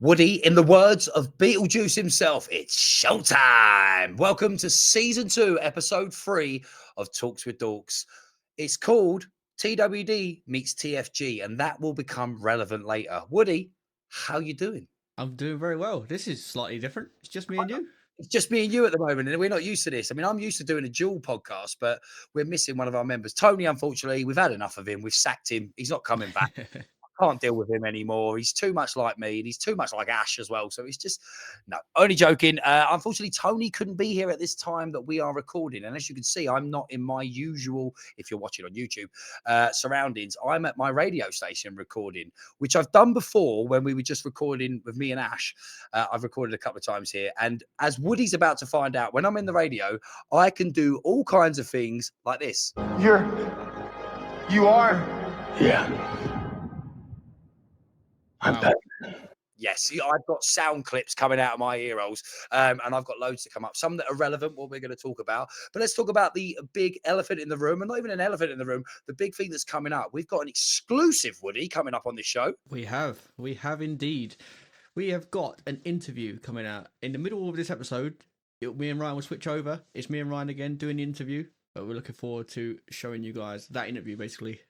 Woody, in the words of Beetlejuice himself, it's showtime. Welcome to season 2, episode 3 of Talks with Dorks. It's called TWD meets TFG, and that will become relevant later. Woody, how you doing? I'm doing very well. This is slightly different. It's just me and you. It's just me and you at the moment, and we're not used to this. I mean, I'm used to doing a dual podcast, but we're missing one of our members. Tony, unfortunately, we've had enough of him. We've sacked him. He's not coming back. Can't deal with him anymore. He's too much like me, and he's too much like Ash as well. So it's just no. Only joking. Unfortunately, Tony couldn't be here at this time that we are recording, and as you can see, I'm not in my usual. If you're watching on YouTube, surroundings, I'm at my radio station recording, which I've done before when we were just recording with me and Ash. I've recorded a couple of times here, and as Woody's about to find out, when I'm in the radio, I can do all kinds of things like this. You are? Yeah, I'm Wow. back. Yes, I've got sound clips coming out of my ear holes, and I've got loads to come up. Some that are relevant, what we're going to talk about. But let's talk about the big elephant in the room, and not even an elephant in the room. The big thing that's coming up. We've got an exclusive Woody coming up on this show. We have indeed. We have got an interview coming out in the middle of this episode. Me and Ryan will switch over. It's me and Ryan again doing the interview, but we're looking forward to showing you guys that interview basically.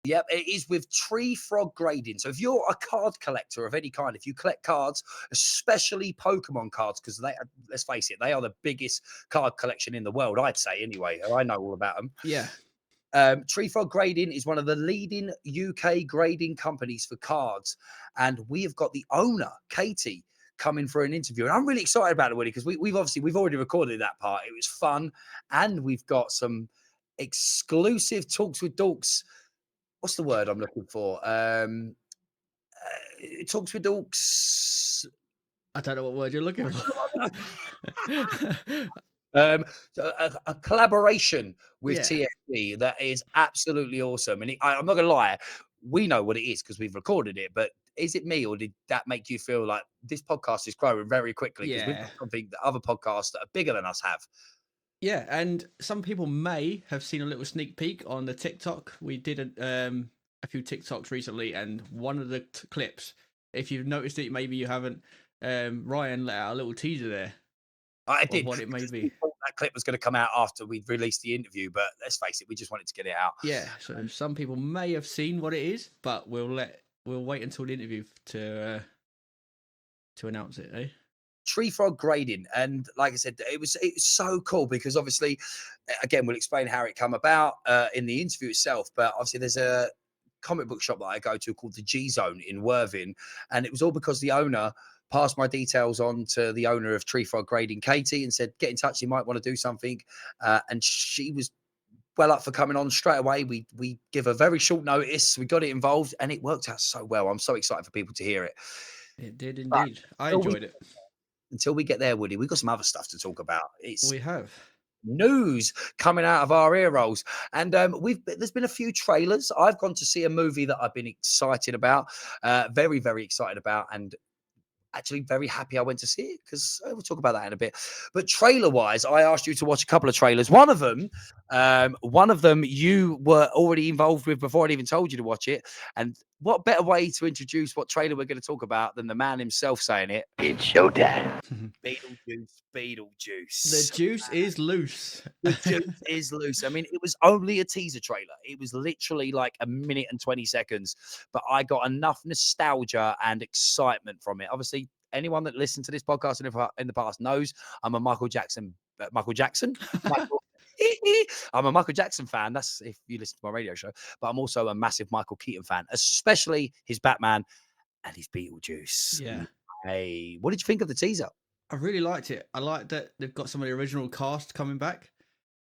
Yep, it is with Tree Frog Grading. So if you're a card collector of any kind, if you collect cards, especially Pokemon cards, because they, let's face it, they are the biggest card collection in the world, I'd say anyway. I know all about them. Yeah. Tree Frog Grading is one of the leading UK grading companies for cards, and we have got the owner, Katie, coming for an interview. And I'm really excited about it, Woody, because we've already recorded that part. It was fun, and we've got some exclusive Talks with Dorks. What's the word I'm looking for? Talks with Dorks. I don't know what word you're looking for. So a collaboration with Yeah. TFG that is absolutely awesome. And I'm not gonna lie, we know what it is because we've recorded it. But is it me, or did that make you feel like this podcast is growing very quickly? Because we've Yeah. got something that other podcasts that are bigger than us have. Yeah, and some people may have seen a little sneak peek on the TikTok. We did a few TikToks recently, and one of the clips, if you've noticed it, maybe you haven't, Ryan let out a little teaser there I of did. what it may Because we be. thought that clip was going to come out after we'd released the interview, but let's face it, we just wanted to get it out. Yeah, so some people may have seen what it is, but we'll wait until the interview to announce it, eh? Tree Frog Grading, and like I said, it was so cool because obviously, again, we'll explain how it come about in the interview itself. But obviously, there's a comic book shop that I go to called the G Zone in Worthing, and it was all because the owner passed my details on to the owner of Tree Frog Grading, Katie, and said, "Get in touch. You might want to do something." And she was well up for coming on straight away. We give a very short notice. We got it involved, and it worked out so well. I'm so excited for people to hear it. It did But indeed. I until we enjoyed it. until we get there, Woody, we've got some other stuff to talk about. It's We have. news coming out of our ear rolls, and there's been a few trailers. I've gone to see a movie that I've been excited about, very very excited about, and actually very happy I went to see it because we'll talk about that in a bit. But trailer wise, I asked you to watch a couple of trailers. One of them you were already involved with before I even told you to watch it. And what better way to introduce what trailer we're going to talk about than the man himself saying it? It's showtime. Beetlejuice, The Beetlejuice. juice is loose. The juice is loose. I mean, it was only a teaser trailer. It was literally like a minute and 20 seconds, but I got enough nostalgia and excitement from it. Obviously, anyone that listened to this podcast in the past knows I'm a Michael Jackson. Michael. I'm a Michael Jackson fan. That's if you listen to my radio show, but I'm also a massive Michael Keaton fan, especially his Batman and his Beetlejuice. Yeah. Hey, what did you think of the teaser? I really liked it. I like that they've got some of the original cast coming back.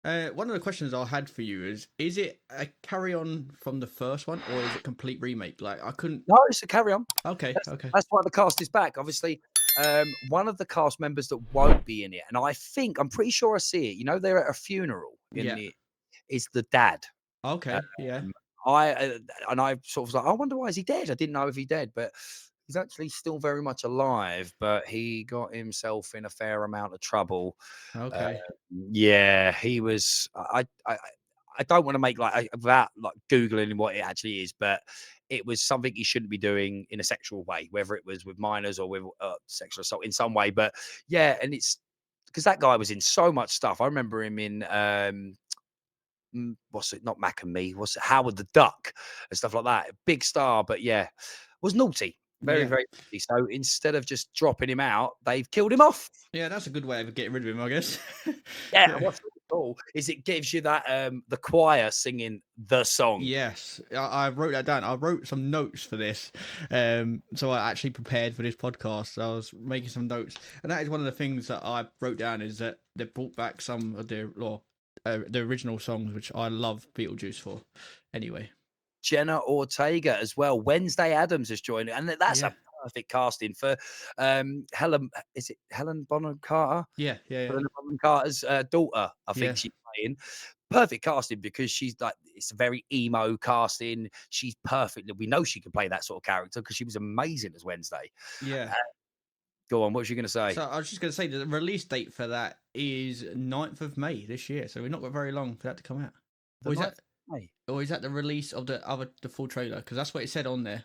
One of the questions I had for you is it a carry on from the first one or is it a complete remake? Like I couldn't. No, it's a carry on. Okay, okay. That's why the cast is back. Obviously, one of the cast members that won't be in it, and I'm pretty sure I see it. You know, they're at a funeral Yeah. is the dad. Okay, yeah. I sort of was like, I wonder why is he dead? I didn't know if he dead, but he's actually still very much alive. But he got himself in a fair amount of trouble. Okay. Yeah, he was. I don't want to make without like googling what it actually is, but it was something he shouldn't be doing in a sexual way, whether it was with minors or with sexual assault in some way. But yeah, and it's because that guy was in so much stuff. I remember him in what's it? Not Mac and Me. What's it? Howard the Duck and stuff like that. Big star, but yeah, was naughty. Very, Yeah. very naughty. So instead of just dropping him out, they've killed him off. Yeah, that's a good way of getting rid of him, I guess. Yeah, Yeah. what's really cool is it gives you that the choir singing the song. Yes, I wrote that down. I wrote some notes for this, so I actually prepared for this podcast. I was making some notes, and that is one of the things that I wrote down is that they brought back some of the original songs, which I love Beetlejuice for. Anyway, Jenna Ortega as well. Wednesday Adams has joined, and that's yeah, a perfect casting for Helen. Is it Helen Bonham Carter? yeah, yeah, yeah, Helen Bonham Carter's daughter, I yeah, think she's playing. Perfect casting because she's like it's a very emo casting. She's perfect. We know she can play that sort of character because she was amazing as Wednesday. yeah. Go on, what was you going to say? So I was just going to say that the release date for that is 9th of May this year, so we've not got very long for that to come out. The Or is 9th that, of May? or is that the release of the full trailer? Because that's what it said on there.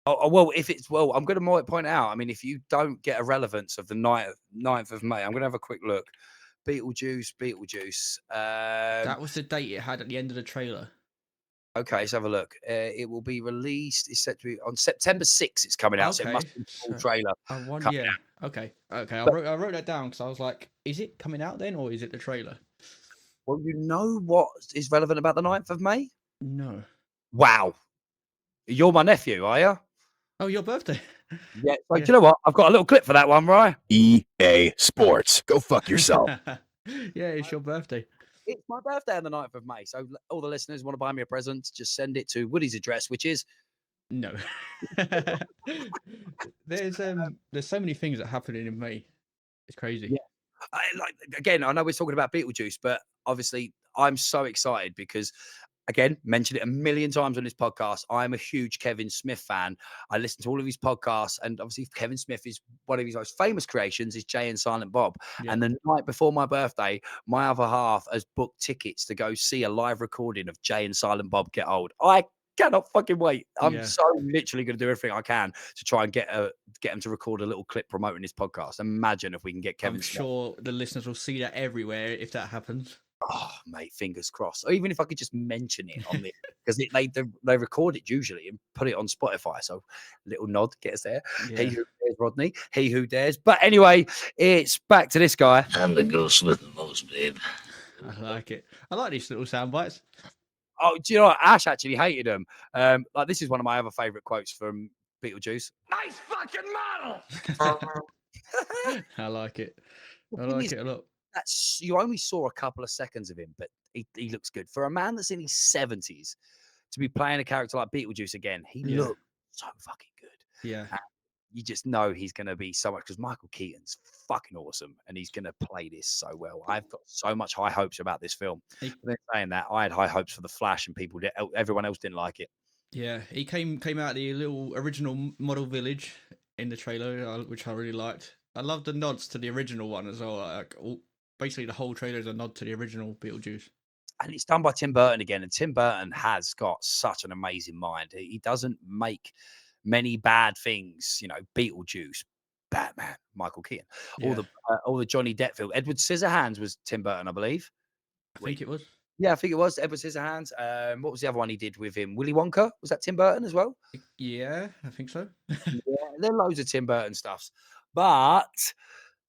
Well, if it's I'm going to point out. I mean, if you don't get a relevance of the 9th of May, I'm going to have a quick look. Beetlejuice. That was the date it had at the end of the trailer. Okay, let's have a look. It will be released. It's set to be on September 6th. It's coming out, so it Okay, must be the full so trailer. yeah. Okay. I But wrote that down because I was like, is it coming out then, or is it the trailer? well, you know what is relevant about the 9th of May? No. Wow, you're my nephew, are you? Oh, your birthday. Yeah. Like, Yeah. do you know what? I've got a little clip for that one, right? EA Sports. Go fuck yourself. Yeah, it's your birthday. It's my birthday on the 9th of May. So all the listeners want to buy me a present, just send it to Woody's address, which is No. There's so many things that happen in May. It's crazy. yeah. Again, I know we're talking about Beetlejuice, but obviously I'm so excited because again, mentioned it a million times on this podcast. I'm a huge Kevin Smith fan. I listen to all of his podcasts, and obviously Kevin Smith is one of his most famous creations is Jay and Silent Bob. Yeah. And the night before my birthday, my other half has booked tickets to go see a live recording of Jay and Silent Bob Get Old. I cannot fucking wait. I'm Yeah. so literally going to do everything I can to try and get him to record a little clip promoting this podcast. Imagine if we can get Kevin I'm Smith. sure the listeners will see that everywhere if that happens. Oh, mate, fingers crossed. Or even if I could just mention it on the because they record it usually and put it on Spotify. So little nod, get us there. He Yeah. who dares, Rodney. He who dares. But anyway, it's back to this guy. I'm the ghost with the most, babe. I like it. I like these little sound bites. Oh, do you know what? Ash actually hated them. Like this is one of my other favorite quotes from Beetlejuice. Nice fucking model. I like it. The I thing like is, it a lot. that's you only saw a couple of seconds of him, but he looks good for a man that's in his 70s to be playing a character like Beetlejuice again. He Yeah. looks so fucking good. Yeah. And you just know he's going to be so much because Michael Keaton's fucking awesome and he's going to play this so well. I've got so much high hopes about this film. He, But then saying that, I had high hopes for The Flash and everyone else didn't like it. yeah, he came out of the little original model village in the trailer, which I really liked. I love the nods to the original one as well. Like basically, the whole trailer is a nod to the original Beetlejuice. And it's done by Tim Burton again. And Tim Burton has got such an amazing mind. He doesn't make many bad things, Beetlejuice, Batman, Michael Keaton, Yeah, all the Johnny Depp film. Edward Scissorhands was Tim Burton, I believe. I think it was. Yeah, I think it was Edward Scissorhands. What was the other one he did with him? Willy Wonka? Was that Tim Burton as well? Yeah, I think so. Yeah, there are loads of Tim Burton stuffs. But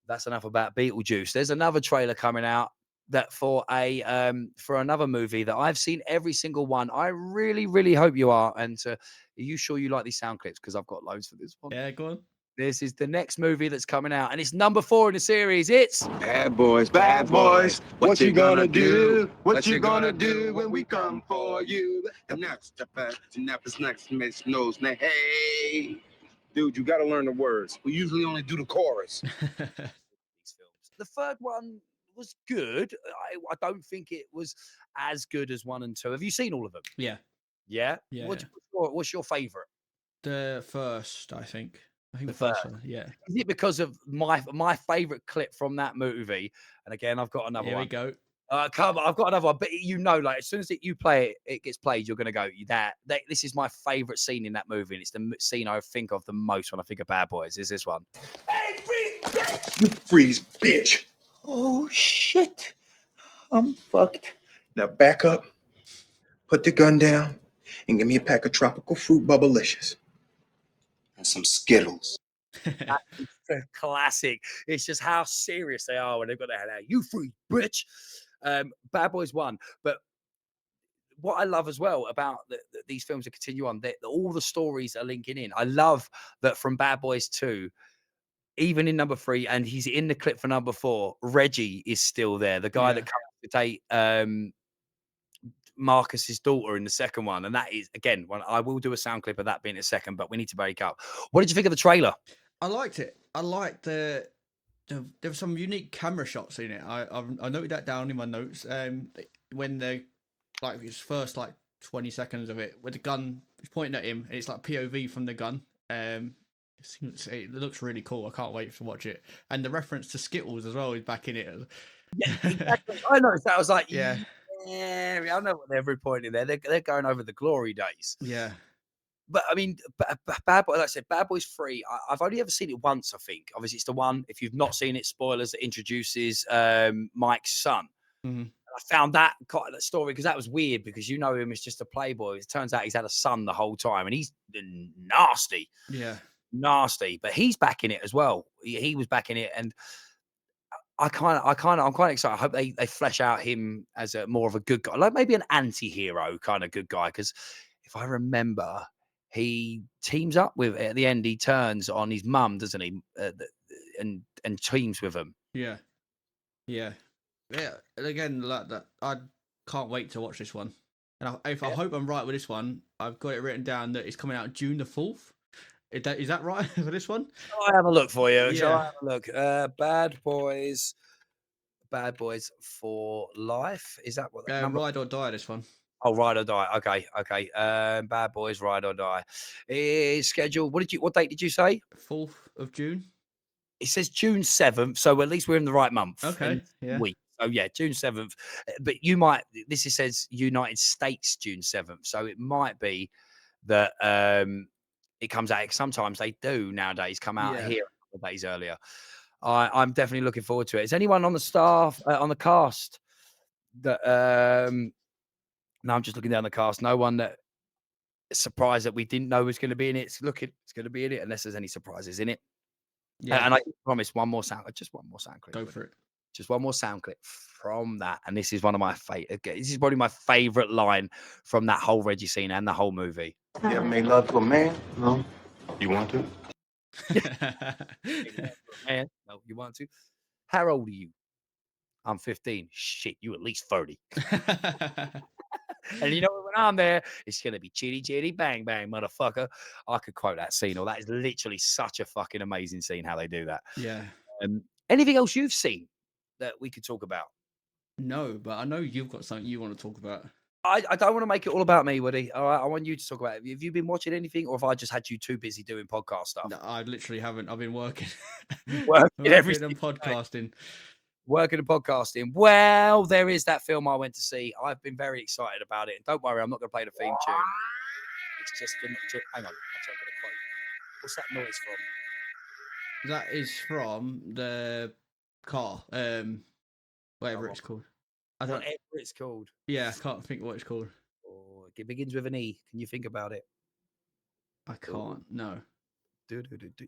that's enough about Beetlejuice. There's another trailer coming out that for another movie that I've seen every single one. I really, really hope you are. And are you sure you like these sound clips? Because I've got loads for this one. Yeah, go on. This is the next movie that's coming out, and it's number 4 in the series. It's Bad boys, what you gonna do? What you gonna do when we come for you? And that's the fact. And that's next, Miss Nose. Now, hey, dude, you gotta learn the words. We usually only do the chorus. these films. The third one was good. I don't think it was as good as 1 and 2. Have you seen all of them? Yeah, Yeah. yeah. What's your favorite? The first, I think. I think The the first one. Yeah. Is it because of my favorite clip from that movie? And again, I've got another Here one. we go. Come on, I've got another one, but you know, like as soon as you play it, it gets played, you're gonna go that. This is my favorite scene in that movie, and it's the scene I think of the most when I think of Bad Boys. Is this one? Hey, freeze, bitch! You freeze, bitch! Oh shit! I'm fucked. Now back up, put the gun down, and give me a pack of tropical fruit bubblicious and some Skittles. That is the classic. It's just how serious they are when they've got their head out. You free bitch. Bad Boys 1. But what I love as well about these films that continue on, that all the stories are linking in. I love that from Bad Boys 2, even in number 3, and he's in the clip for number 4, Reggie is still there. The guy that comes to date Marcus's daughter in the second one. And that is, again, when I will do a sound clip of that being a second, but we need to break up. What did you think of the trailer? I liked it. I liked there were some unique camera shots in it. I noted that down in my notes. When the like his first like 20 seconds of it, with the gun is pointing at him, and it's like POV from the gun. It looks really cool. I can't wait to watch it. And the reference to Skittles as well is back in it. Yeah, exactly. I noticed that. I was like, Yeah. yeah, I know what they're pointing there. They're going over the glory days. Yeah. But I mean, Bad Boy, like I said, Bad Boys 3, I've only ever seen it once, I think. Obviously, it's the one, if you've not seen it, spoilers, that introduces Mike's son. Mhm. I found that story because that was weird because you know him as just a playboy. It turns out he's had a son the whole time and he's nasty. Yeah. Nasty. But he's back in it as well. He was back in it. And I'm quite excited. I hope they flesh out him as a more of a good guy, like maybe an anti-hero kind of good guy. Because if I remember, he teams up with at the end. He turns on his mum, doesn't he? And teams with him. Yeah. Yeah. Yeah. And again, like that, I can't wait to watch this one. And I hope I'm right with this one, I've got it written down that it's coming out June the 4th. Is that right for this one? I'll have a look for you. Shall I Yeah. have a look? Bad Boys for Life. Is that what that number? Ride or Die, this one. Oh, Ride or Die. Okay. Bad Boys, Ride or Die. Is scheduled. What date did you say? 4th of June. It says June 7th, so at least we're in the right month. Okay. Yeah. Week. So yeah, June 7th. But says United States June 7th. So it might be that it comes out. Sometimes they do nowadays come out here a couple of days earlier. I'm definitely looking forward to it. Is anyone on the staff on the cast that no, I'm just looking down the cast. No one that is surprised that we didn't know was going to be in it. It's going to be in it unless there's any surprises in it. Yeah. And I promise just one more sound clip. Go for it. Just one more sound clip from that. And this is one of my favorite. This is probably my favorite line from that whole Reggie scene and the whole movie. You ever made love to a man? No. You want to? Man, no, you want to? How old are you? I'm 15. Shit, you at least 30. And you know when I'm there, it's gonna be chitty chitty bang bang, motherfucker. I could quote that scene, or that is literally such a fucking amazing scene how they do that. Yeah. Anything else you've seen that we could talk about? No, but I know you've got something you want to talk about. I don't want to make it all about me, Woody. All right, I want you to talk about it. Have you been watching anything, or have I just had you too busy doing podcast stuff? No, I literally haven't. I've been working. Working every and podcasting. Working and podcasting. Well, there is that film I went to see. I've been very excited about it. And don't worry, I'm not going to play the theme tune. It's just hang on. Actually, I'm going to quote you. What's that noise from? That is from the car. Whatever it's called. I don't. Whatever it's called. Yeah, I can't think what it's called. Oh, it begins with an E. Can you think about it? I can't. No.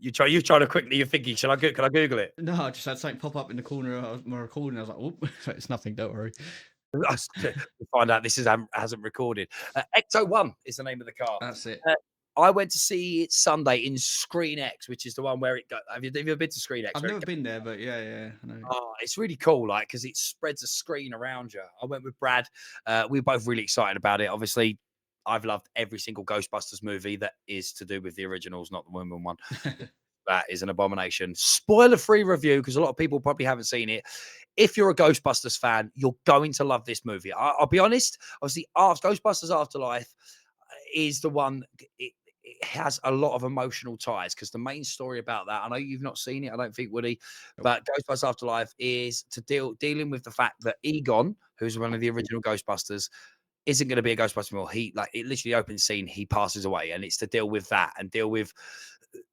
You're trying to quickly. You're thinking. Can I Google it? No, I just had something pop up in the corner of my recording. I was like, "Oh, it's nothing. Don't worry." We find out this hasn't recorded. Ecto 1 is the name of the car. That's it. I went to see it Sunday in Screen X, which is the one where it goes. Have you ever been to Screen X? I've never been there, but yeah, I know. Oh, it's really cool, like because it spreads a screen around you. I went with Brad. We were both really excited about it. Obviously, I've loved every single Ghostbusters movie that is to do with the originals, not the women one. That is an abomination. Spoiler-free review because a lot of people probably haven't seen it. If you're a Ghostbusters fan, you're going to love this movie. I'll be honest. Obviously, Ghostbusters Afterlife is the one. it has a lot of emotional ties because the main story about that, I know you've not seen it, I don't think, Woody, Nope. but Ghostbusters Afterlife is to dealing with the fact that Egon, who's one of the original Ghostbusters, isn't going to be a Ghostbuster anymore. He like it literally opens scene, he passes away, and it's to deal with that and deal with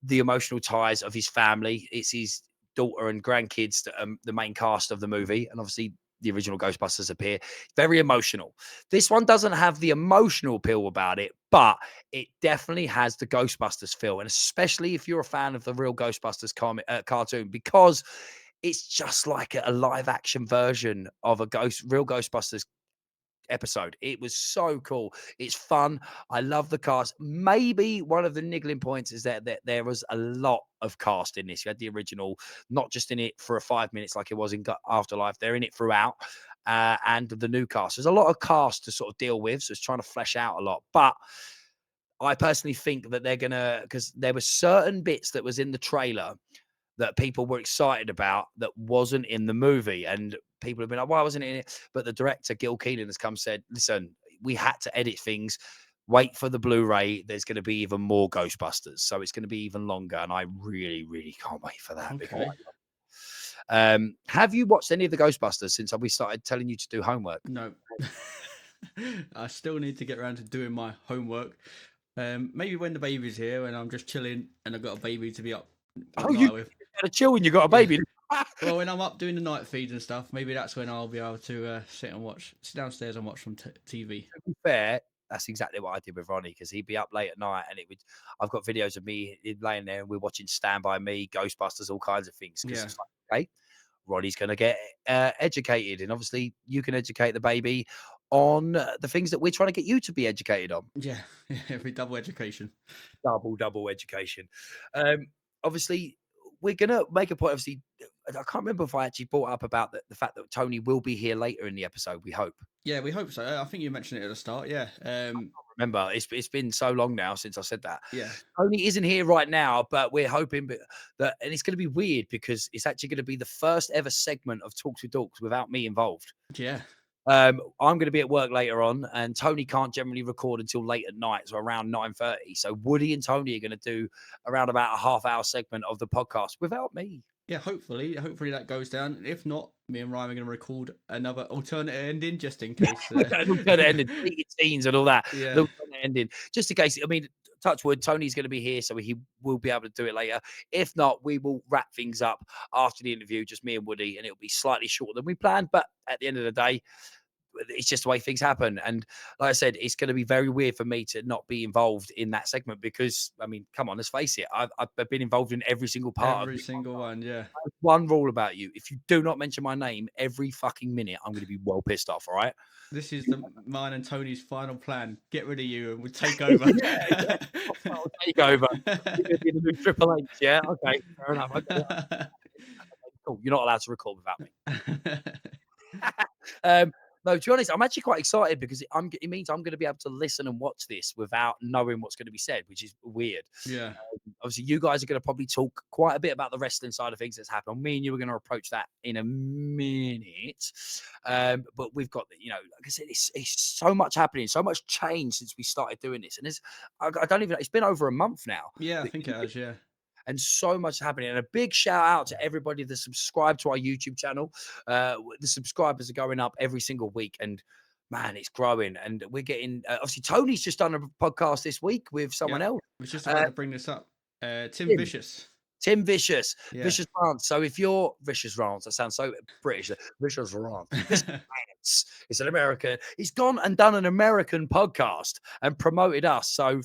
the emotional ties of his family. It's his daughter and grandkids that are the main cast of the movie, and obviously the original Ghostbusters appear. Very emotional. This one doesn't have the emotional appeal about it, but it definitely has the Ghostbusters feel, and especially if you're a fan of the real Ghostbusters cartoon, because it's just like a live action version of a real Ghostbusters episode. It was so cool. It's fun. I love the cast. Maybe one of the niggling points is that there was a lot of cast in this. You had the original, not just in it for a 5 minutes like it was in Afterlife. They're in it throughout. And the new cast. There's a lot of cast to sort of deal with. So it's trying to flesh out a lot. But I personally think that they're gonna, because there were certain bits that was in the trailer that people were excited about that wasn't in the movie. And people have been like, why wasn't it in it? But the director, Gil Keelan, has come said, listen, we had to edit things. Wait for the Blu-ray. There's going to be even more Ghostbusters. So it's going to be even longer. And I really, really can't wait for that. Okay. Have you watched any of the Ghostbusters since we started telling you to do homework? No. I still need to get around to doing my homework. Maybe when the baby's here and I'm just chilling and I've got a baby to be up all Oh, you night with. got to chill when you got a Yeah. baby. Well, when I'm up doing the night feeds and stuff, maybe that's when I'll be able to sit downstairs and watch some TV. To be fair, that's exactly what I did with Ronnie because he'd be up late at night and I've got videos of me laying there and we're watching Stand By Me, Ghostbusters, all kinds of things. Because Yeah. it's like, okay, Ronnie's going to get educated. And obviously, you can educate the baby on the things that we're trying to get you to be educated on. Yeah, every double education. Double education. Obviously, we're going to make a point. Obviously, I can't remember if I actually brought up about the fact that Tony will be here later in the episode. We hope. Yeah, we hope so. I think you mentioned it at the start. Yeah. Remember, it's been so long now since I said that. Yeah. Tony isn't here right now, but we're hoping that, and it's going to be weird because it's actually going to be the first ever segment of Talks with Dorks without me involved. Yeah. I'm going to be at work later on, and Tony can't generally record until late at night, so around 9:30. So Woody and Tony are going to do around about a half-hour segment of the podcast without me. Yeah, hopefully that goes down. If not, me and Ryan are going to record another alternate ending just in case. Alternate ending, deleted scenes and all that. Yeah. The alternate ending, just in case. I mean, touch wood, Tony's going to be here, so he will be able to do it later. If not, we will wrap things up after the interview, just me and Woody, and it'll be slightly shorter than we planned. But at the end of the day, it's just the way things happen. And like I said, it's going to be very weird for me to not be involved in that segment because, I mean, come on, let's face it. I've been involved in every single part Every single one, yeah. One rule about you. If you do not mention my name every fucking minute, I'm going to be well pissed off, all right? This is mine and Tony's final plan. Get rid of you and we'll take over. Yeah. I'll take over. You're going to be the new Triple H, yeah? Okay, fair enough. Okay. Cool. You're not allowed to record without me. No, to be honest, I'm actually quite excited because it means I'm going to be able to listen and watch this without knowing what's going to be said, which is weird. Yeah. Obviously, you guys are going to probably talk quite a bit about the wrestling side of things that's happened. Me and you are going to approach that in a minute. But we've got, like I said, it's so much happening, so much change since we started doing this. And I don't even know, it's been over a month now. Yeah, I think it has, yeah. And so much happening. And a big shout out to everybody that subscribed to our YouTube channel. The subscribers are going up every single week. And man, it's growing. And we're getting, obviously, Tony's just done a podcast this week with someone else. I was just about to bring this up. Tim Vicious. Tim Vicious. Yeah. Vicious Rants. So if you're Vicious Rants, that sounds so British. Vicious Rants. Vicious Rants. It's an American. He's gone and done an American podcast and promoted us. So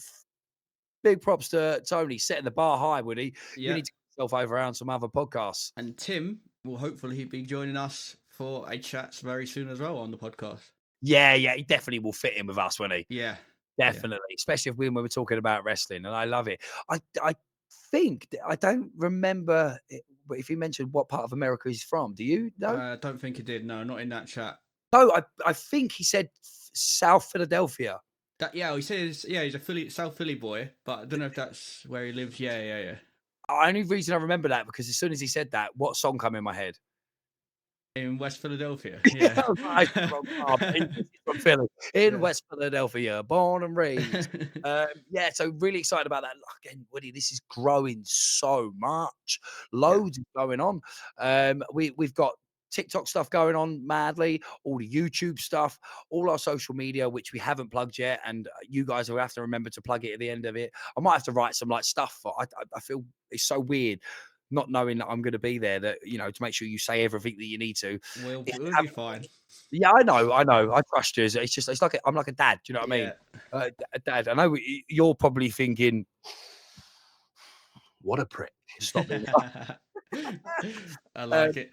big props to Tony, setting the bar high, Woody. Yeah. You need to get yourself over around some other podcasts. And Tim will hopefully be joining us for a chat very soon as well on the podcast. Yeah, he definitely will fit in with us, won't he? Yeah. Definitely. Yeah. Especially when we're talking about wrestling, and I love it. I think, I don't remember but if he mentioned what part of America he's from. Do you know? I don't think he did. No, not in that chat. No, I think he said South Philadelphia. He says, he's a South Philly boy, but I don't know if that's where he lives. Yeah. The only reason I remember that because as soon as he said that, what song came in my head? in West Philadelphia. Yeah, Yeah. I was like, from, he's from Philly, in Yeah. West Philadelphia, born and raised. Yeah, so really excited about that. Again, Woody, this is growing so much. Yeah. Loads is going on. We've got TikTok stuff going on madly, all the YouTube stuff, all our social media, which we haven't plugged yet. And you guys will have to remember to plug it at the end of it. I might have to write some like stuff. I feel it's so weird not knowing that I'm going to be there, that, you know, to make sure you say everything that you need to. If you We'll be haven't, fine. yeah, I know, I trust you. It's just, it's like I'm like a dad. Do you know what I mean? Yeah. Dad, I know you're probably thinking, what a prick. Stop being. I Um, like it.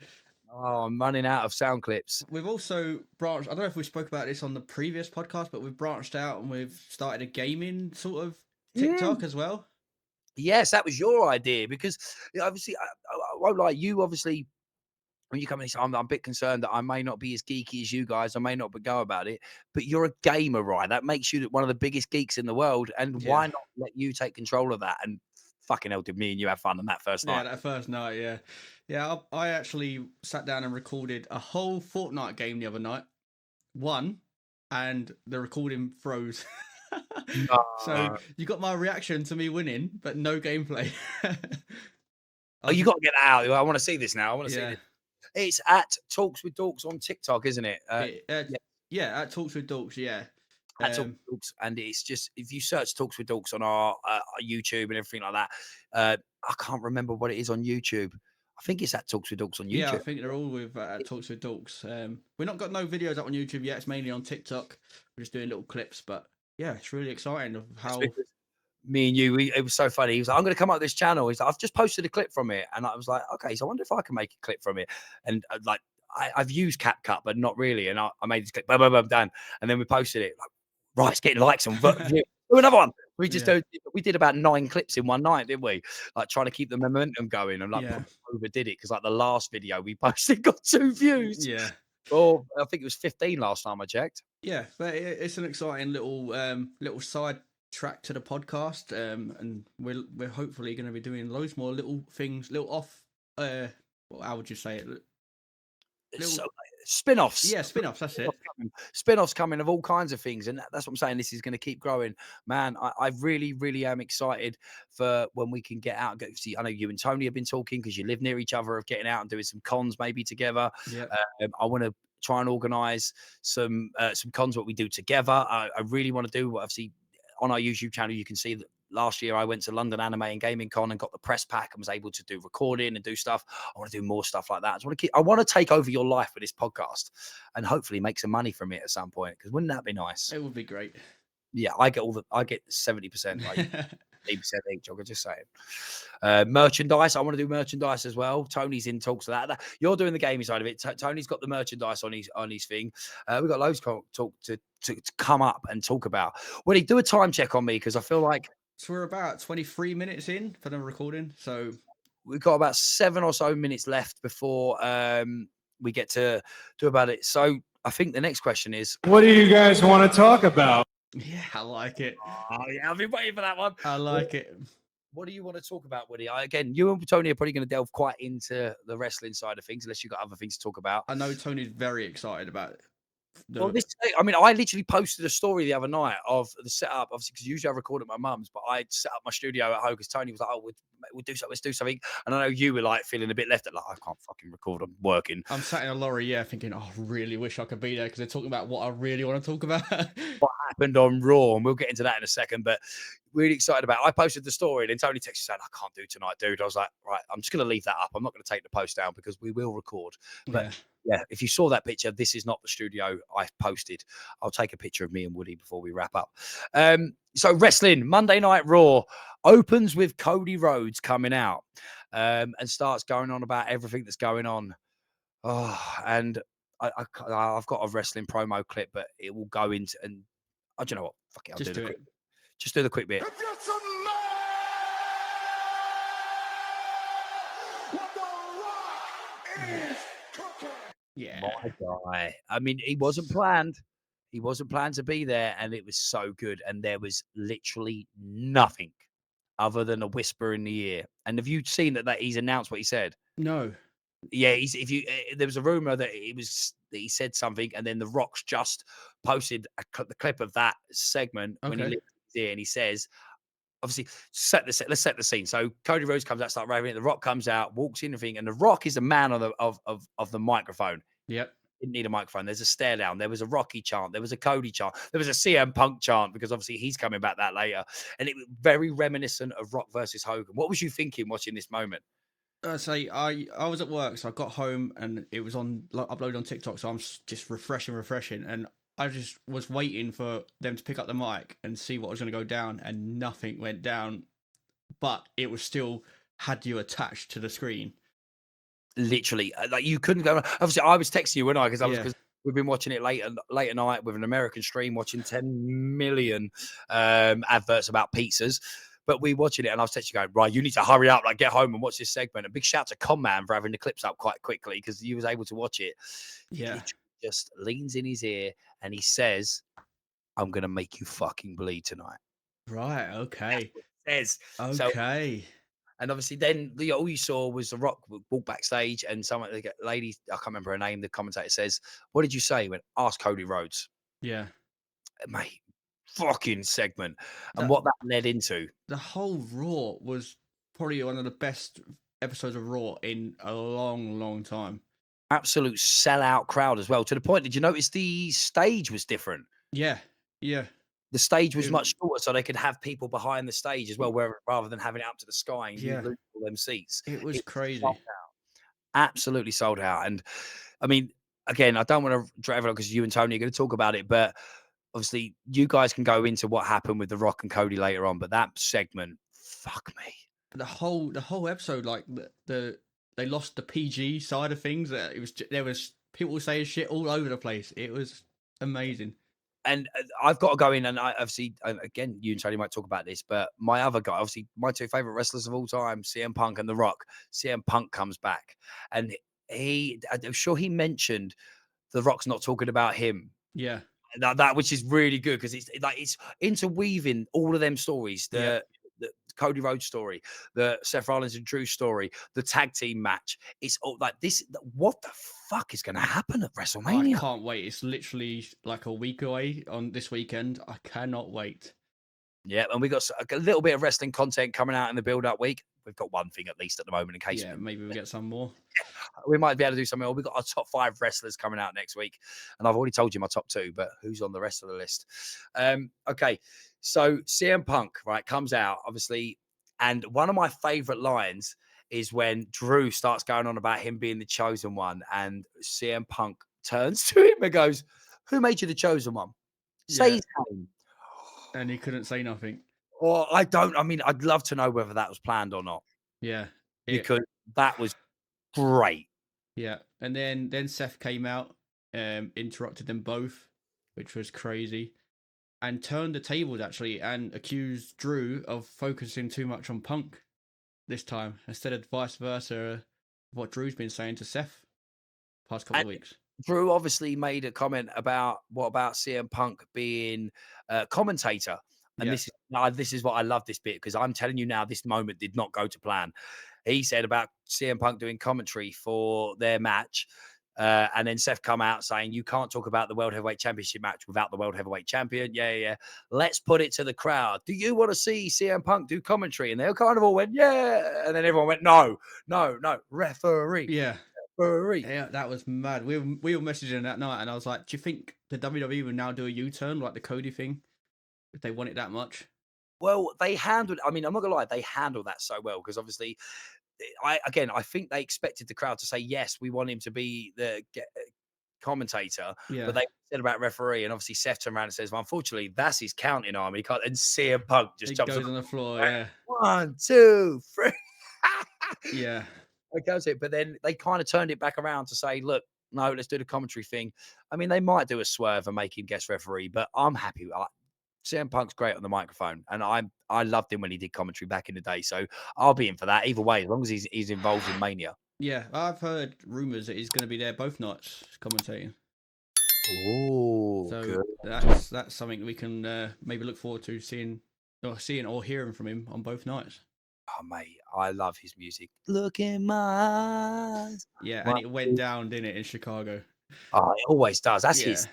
oh, I'm running out of sound clips. We've also branched. I don't know if we spoke about this on the previous podcast, but we've branched out and we've started a gaming sort of TikTok as well. Yes, that was your idea because obviously, I won't lie, you obviously, when you come in, I'm a bit concerned that I may not be as geeky as you guys. I may not go about it, but you're a gamer, right? That makes you one of the biggest geeks in the world. And Yeah. why not let you take control of that? And fucking hell, did me and you have fun on that first Yeah, night? that first night, yeah. Yeah, I actually sat down and recorded a whole Fortnite game the other night. Won, and the recording froze. So No. you got my reaction to me winning, but no gameplay. Oh, you got to get that out. I want to see this now. I want to see Yeah. this. It's at Talks with Dorks on TikTok, isn't it? Yeah, Yeah, at Talks with Dorks, yeah. at Talks with Dorks, and it's just, if you search Talks with Dorks on our YouTube and everything like that, I can't remember what it is on YouTube. I think it's at Talks with Dorks on Yeah, I YouTube. think they're all with Talks with Dorks. We're not got no videos up on YouTube yet. It's mainly on TikTok. We're just doing little clips, but yeah, it's really exciting of It's how. because me and you, it was so funny. He was like, I'm going to come up with this channel. He's like, I've just posted a clip from it. And I was like, okay, so I wonder if I can make a clip from it. And like, I've used CapCut, but not really. And I made this clip, boom, boom, boom, done. And then we posted it. Like, right, it's getting likes and views. Do another one. We just we did about 9 clips in one night, didn't we? Like trying to keep the momentum going, and like overdid it because like the last video we posted got 2 views. Yeah. Well, I think it was 15 last time I checked. Yeah, but it's an exciting little side track to the podcast, and we're hopefully going to be doing loads more little things, little off. How would you say it? So, spin-offs. Yeah, spin-offs. That's it. Spin-offs coming of all kinds of things, and that's what I'm saying. This is going to keep growing, man. I really, really am excited for when we can get out and go. See, I know you and Tony have been talking because you live near each other, of getting out and doing some cons maybe together. Yeah, I want to try and organise some cons what we do together. I really want to do what I've seen on our YouTube channel. You can see that last year I went to London Anime and Gaming Con and got the press pack and was able to do recording and do stuff. I want to do more stuff like that. I want to take over your life with this podcast and hopefully make some money from it at some point. Because wouldn't that be nice? it would be great. Yeah, I get 70%, like 8% each. I'm just saying. Merchandise. I want to do merchandise as well. Tony's in talks of that. You're doing the gaming side of it. Tony's got the merchandise on his thing. We've got loads to come up and talk about. Will he do a time check on me? Because I feel like So we're about 23 minutes in for the recording. So we've got about 7 or so minutes left before we get to do about it. So I think the next question is, what do you guys want to talk about? yeah, I like it. Oh yeah, I've been waiting for that one. I like it. What do you want to talk about, Woody? Again, you and Tony are probably going to delve quite into the wrestling side of things, unless you've got other things to talk about. I know Tony's very excited about it. Well, I mean, I literally posted a story the other night of the setup, obviously, because usually I record at my mum's, but I set up my studio at home because Tony was like, "Oh, we'll do something. Let's do something." And I know you were like feeling a bit left at, like, I can't fucking record. I'm working. I'm sat in a lorry, thinking, oh, I really wish I could be there because they're talking about what I really want to talk about. What happened on Raw, and we'll get into that in a second. But really excited about it. I posted the story, and then Tony texted saying, "I can't do tonight, dude." I was like, "Right, I'm just going to leave that up. I'm not going to take the post down because we will record." But yeah, if you saw that picture, this is not the studio I posted. I'll take a picture of me and Woody before we wrap up. So wrestling, Monday Night Raw opens with Cody Rhodes coming out and starts going on about everything that's going on. Oh, and I've got a wrestling promo clip, but it will go into, and I don't know what. Fuck it, I'll Just do the do quick. it. Just do the quick bit. Yeah. My guy. I mean, he wasn't planned. He wasn't planned to be there, and it was so good. And there was literally nothing other than a whisper in the ear. And have you seen that he's announced what he said? No. Yeah, there was a rumor that he said something, and then The Rock's just posted the clip of that segment when he Okay. lifts his ear, and he says, obviously, let's set the scene. So Cody Rhodes comes out, start raving. The Rock comes out, walks in, and thing, and The Rock is the man of the microphone. Yep. Didn't need a microphone. There's a stare down. There was a Rocky chant. There was a Cody chant. There was a CM Punk chant because obviously he's coming back that later, and it was very reminiscent of Rock versus Hogan. What was you thinking watching this moment? I say I was at work, so I got home and it was on uploaded on TikTok. So I'm just refreshing, and I just was waiting for them to pick up the mic and see what was going to go down, and nothing went down. But it was still had you attached to the screen. Literally, like you couldn't go. Obviously, I was texting you, when I Yeah. because we've been watching it late at night with an American stream, watching 10 million adverts about pizzas. But we watching it, and I was texting you going, right, you need to hurry up, like get home and watch this segment. A big shout to Conman for having the clips up quite quickly because he was able to watch it. He Yeah. literally just leans in his ear and he says, "I'm gonna make you fucking bleed tonight." Right. Okay. Says so. Okay. And obviously, then all you saw was The Rock walk backstage, and someone, the lady, I can't remember her name, the commentator says, "What did you say?" He went, "Ask Cody Rhodes." Yeah. Mate, fucking segment. And That what that led into, the whole Raw was probably one of the best episodes of Raw in a long, long time. absolute sellout crowd as well. To the point, did you notice the stage was different? Yeah. Yeah. The stage was It- much shorter, so they could have people behind the stage as well, where rather than having it up to the sky and you Yeah. lose all them seats. It was It was sold crazy. out, absolutely sold out. And I mean, again, I don't want to drive it on because you and Tony are going to talk about it, but obviously you guys can go into what happened with The Rock and Cody later on. But that segment, fuck me. The whole episode, like they lost the PG side of things. There was people saying shit all over the place. It was amazing. And I've got to go in, and I obviously, again, you and Tony might talk about this, but my other guy, obviously, my two favorite wrestlers of all time, CM Punk and The Rock. CM Punk comes back, and I'm sure he mentioned The Rock's not talking about him. Yeah. That which is really good because it's interweaving all of them stories. Yeah. The Cody Rhodes story, the Seth Rollins and Drew story, the tag team match. It's all like this. What the fuck is going to happen at I WrestleMania? can't wait. It's literally like a week away on this weekend. I cannot wait. Yeah, and we got a little bit of wrestling content coming out in the build-up week. We've got one thing at least at the moment in case Yeah, maybe we get some more. we might be able to do something. We've got our top 5 wrestlers coming out next week, and I've already told you my top 2, but who's on the rest of the list? Okay, so CM Punk, right, comes out, obviously, and one of my favorite lines is when Drew starts going on about him being the chosen one, and CM Punk turns to him and goes, "Who made you the chosen one? Say Yeah, his name." and he couldn't say nothing. Or I mean, I'd love to know whether that was planned or not, Yeah, it. because that was great. Yeah, and then Seth came out, interrupted them both, which was crazy, and turned the tables actually, and accused Drew of focusing too much on Punk this time instead of vice versa. What Drew's been saying to Seth past couple And of weeks. Drew obviously made a comment about what about CM Punk being a commentator. And Yeah, this is what I love this bit, because I'm telling you now, this moment did not go to plan. He said about CM Punk doing commentary for their match. And then Seth come out saying, "You can't talk about the World Heavyweight Championship match without the World Heavyweight Champion." Yeah, yeah, yeah. Let's put it to the crowd. Do you want to see CM Punk do commentary? And they kind of all went, "Yeah." And then everyone went, "No, no, no, referee, yeah, referee." yeah. That was mad. We were messaging that night, and I was like, "Do you think the WWE will now do a U-turn like the Cody thing if they want it that much?" Well, they handled. I mean, I'm not gonna lie, they handled that so well because obviously, I think they expected the crowd to say yes, we want him to be the commentator, Yeah, but they said about referee, and obviously Seth turned around and says, well, unfortunately, that's his counting arm. He can't. And CM Punk just it jumps up. goes on the floor. Yeah, 1, 2, 3. yeah, That goes it. But then they kind of turned it back around to say, look, no, let's do the commentary thing. I mean, they might do a swerve and make him guest referee, but I'm happy. CM Punk's great on the microphone, and I loved him when he did commentary back in the day. So I'll be in for that either way, as long as he's involved in Mania. yeah. I've heard rumors that he's going to be there both nights commentating. Oh, So good. that's something we can maybe look forward to seeing or hearing from him on both nights. Oh, mate, I love his music. Look in my eyes. Yeah, and My it went down, didn't it, in Chicago? Oh, it always does. That's Yeah, his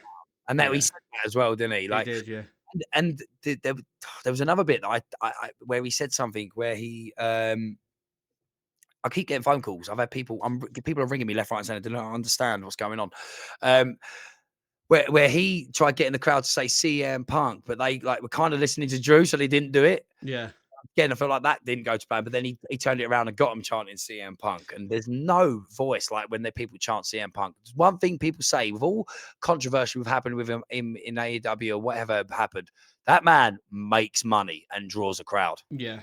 and that he yeah, said that as well, didn't he? he Like, did. Yeah, there was another bit that where he said something where I keep getting phone calls. I've had people are ringing me left, right, and centre. They don't understand what's going on. Um, where he tried getting the crowd to say CM Punk, but they were kind of listening to Drew, so they didn't do it. yeah, Again, I feel like that didn't go to plan, but then he turned it around and got them chanting CM Punk. And there's no voice like when the people chant CM Punk. There's one thing people say with all controversy we've happened with him in AEW or whatever happened, that man makes money and draws a crowd. yeah,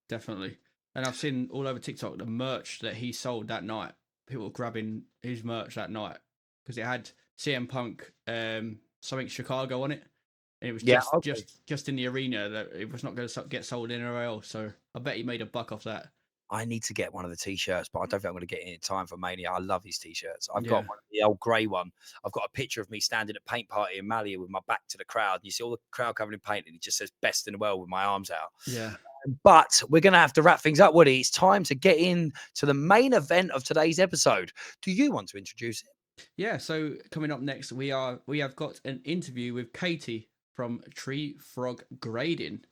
definitely. And I've seen all over TikTok the merch that he sold that night. People grabbing his merch that night because it had CM Punk, something Chicago on it, and it was Yeah, just okay. just in the arena that it was not going to get sold anywhere else. So I bet he made a buck off that. I need to get one of the t-shirts, but I don't think I'm going to get it in time for Mania. I love these t-shirts. I've got Yeah, one, the old grey one. I've got a picture of me standing at paint party in Malia with my back to the crowd. You see all the crowd covered in paint, and it just says "Best in the World" with my arms out. yeah. But we're going to have to wrap things up, Woody. It's time to get in to the main event of today's episode. Do you want to introduce it? Yeah, so coming up next, we have got an interview with Katie from Tree Frog Grading.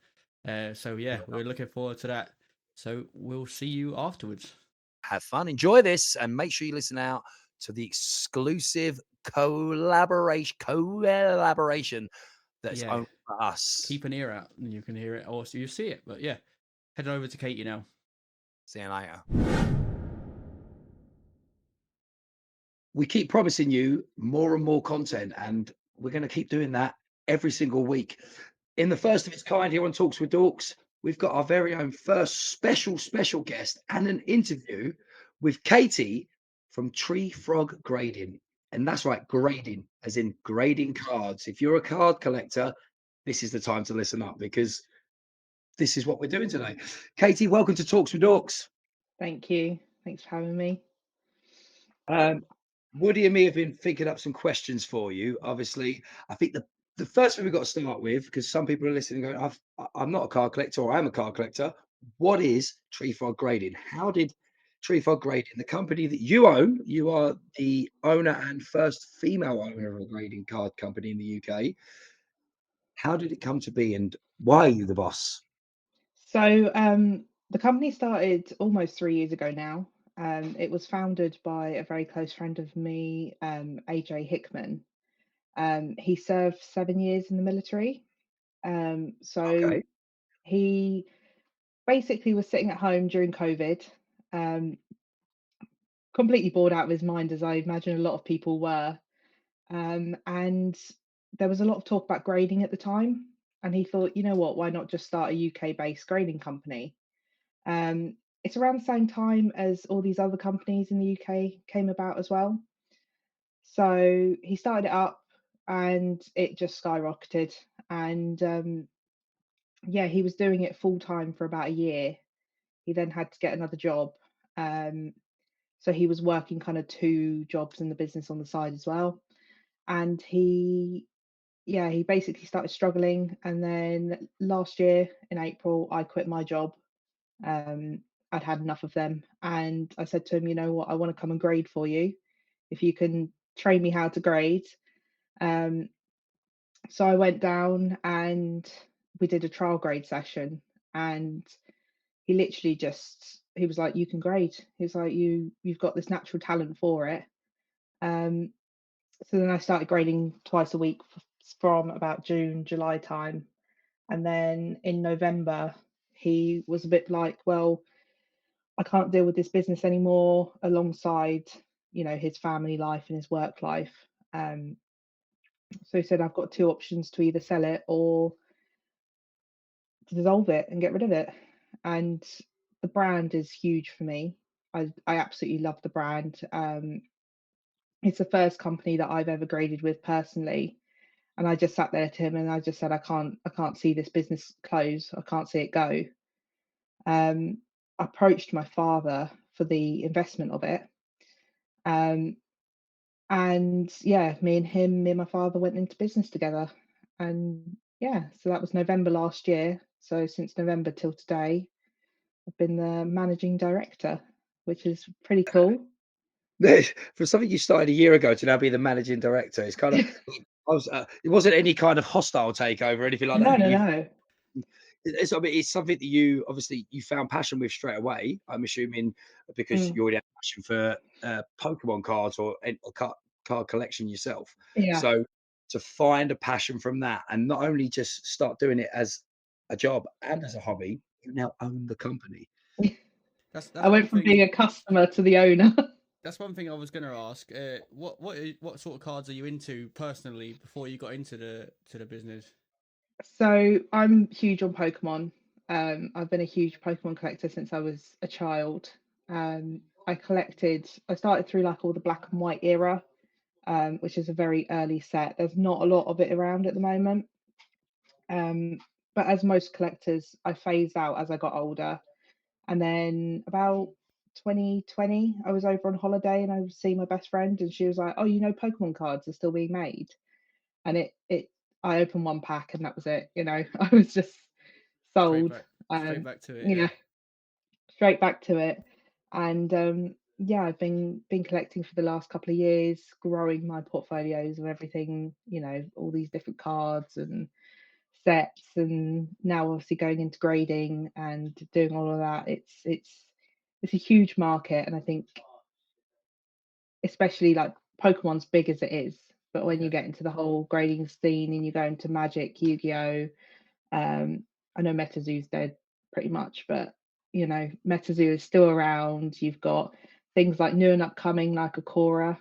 So yeah, we're looking forward to that. So we'll see you afterwards. Have fun, enjoy this, and make sure you listen out to the exclusive collaboration that's Yeah, only for us. keep an ear out and you can hear it or you see it. But yeah, head over to Katie now. See you later. We keep promising you more and more content, and we're going to keep doing that every single week. In the first of its kind here on Talks with Dorks, we've got our very own first special guest and an interview with Katie from Tree Frog Grading. And that's right, grading, as in grading cards. If you're a card collector, this is the time to listen up because this is what we're doing today. Katie, welcome to Talks with Dorks. Thank you. Thanks for having me. Woody and me have been thinking up some questions for you. Obviously, I think the first thing we've got to start with, because some people are listening going, I'm not a card collector, or I'm a card collector. What is Tree Frog Grading? How did Tree Frog Grading, the company that you own, you are the owner and first female owner of a grading card company in the UK. How did it come to be, and why are you the boss? So, the company started almost 3 years ago now. It was founded by a very close friend of me, AJ Hickman. He served 7 years in the military. So Okay. he basically was sitting at home during COVID, um, completely bored out of his mind, as I imagine a lot of people were. And there was a lot of talk about grading at the time. And he thought, you know what, why not just start a UK-based grading company? It's around the same time as all these other companies in the UK came about as well. So he started it up and it just skyrocketed. And yeah, he was doing it full time for about a year. He then had to get another job. Um, so he was working kind of two jobs in the business on the side as well. And he basically started struggling. And then last year in April, I quit my job. Um, I'd had enough of them. And I said to him, you know what, I want to come and grade for you. If you can train me how to grade. Um, so I went down and we did a trial grade session. And he literally he was like, you can grade. He's like, you've got this natural talent for it. Um, so then I started grading twice a week from about June, July time. And then in November, he was a bit like, well, I can't deal with this business anymore alongside, his family life and his work life. Um, so he said, I've got two options to either sell it or to dissolve it and get rid of it. And the brand is huge for me. I absolutely love the brand. It's the first company that I've ever graded with personally. And I just sat there to him and I just said, I can't see this business close. I can't see it go. I approached my father for the investment of it. Um, and yeah, me and my father went into business together. And yeah, so that was November last year. So since November till today, I've been the managing director, which is pretty cool. From something you started a year ago to now be the managing director, it's kind of it wasn't any kind of hostile takeover or anything like No, that. no, no. It's, I mean, it's something that you obviously you found passion with straight away. I'm assuming because Mm, you already had passion for Pokemon cards or a card collection yourself. yeah. So to find a passion from that and not only just start doing it as a job and as a hobby, you now own the company. I That's one went from thing. being a customer to the owner. That's one thing I was going to ask. What sort of cards are you into personally before you got into the business? So I'm huge on Pokemon. I've been a huge Pokemon collector since I was a child. I started through like all the black and white era, which is a very early set. There's not a lot of it around at the moment. Um, but as most collectors, I phased out as I got older. And then about 2020, I was over on holiday and I was seeing my best friend, and she was like, "Oh, Pokemon cards are still being made." And I opened one pack and that was it. I was just Straight sold. back, straight Um, back to it. yeah, Yeah. straight back to it. And yeah, I've been collecting for the last couple of years, growing my portfolios of everything, all these different cards and sets, and now obviously going into grading and doing all of that. It's a huge market, and I think especially like Pokemon's big as it is, but when you Yeah. get into the whole grading scene and you go into Magic, Yu-Gi-Oh, I know MetaZoo's dead pretty much, but MetaZoo is still around. You've got things like new and upcoming like Akora,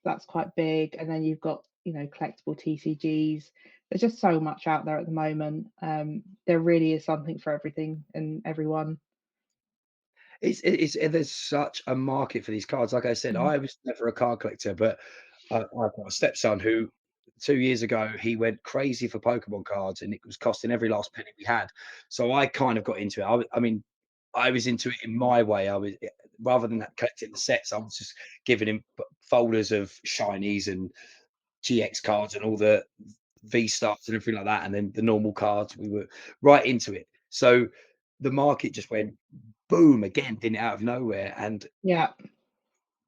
that's quite big, and then you've got collectible TCGs. There's just so much out there at the moment. There really is something for everything and everyone. There's such a market for these cards. Like I said, Mm. I was never a card collector, but I've got a stepson who 2 years ago he went crazy for Pokemon cards, and it was costing every last penny we had. So I kind of got into it. I mean, I was into it in my way. Rather than collecting the sets, I was just giving him folders of shinies and GX cards and all the V stars and everything like that, and then the normal cards. We were right into it. So the market just went boom again, didn't it, out of nowhere. And Yeah.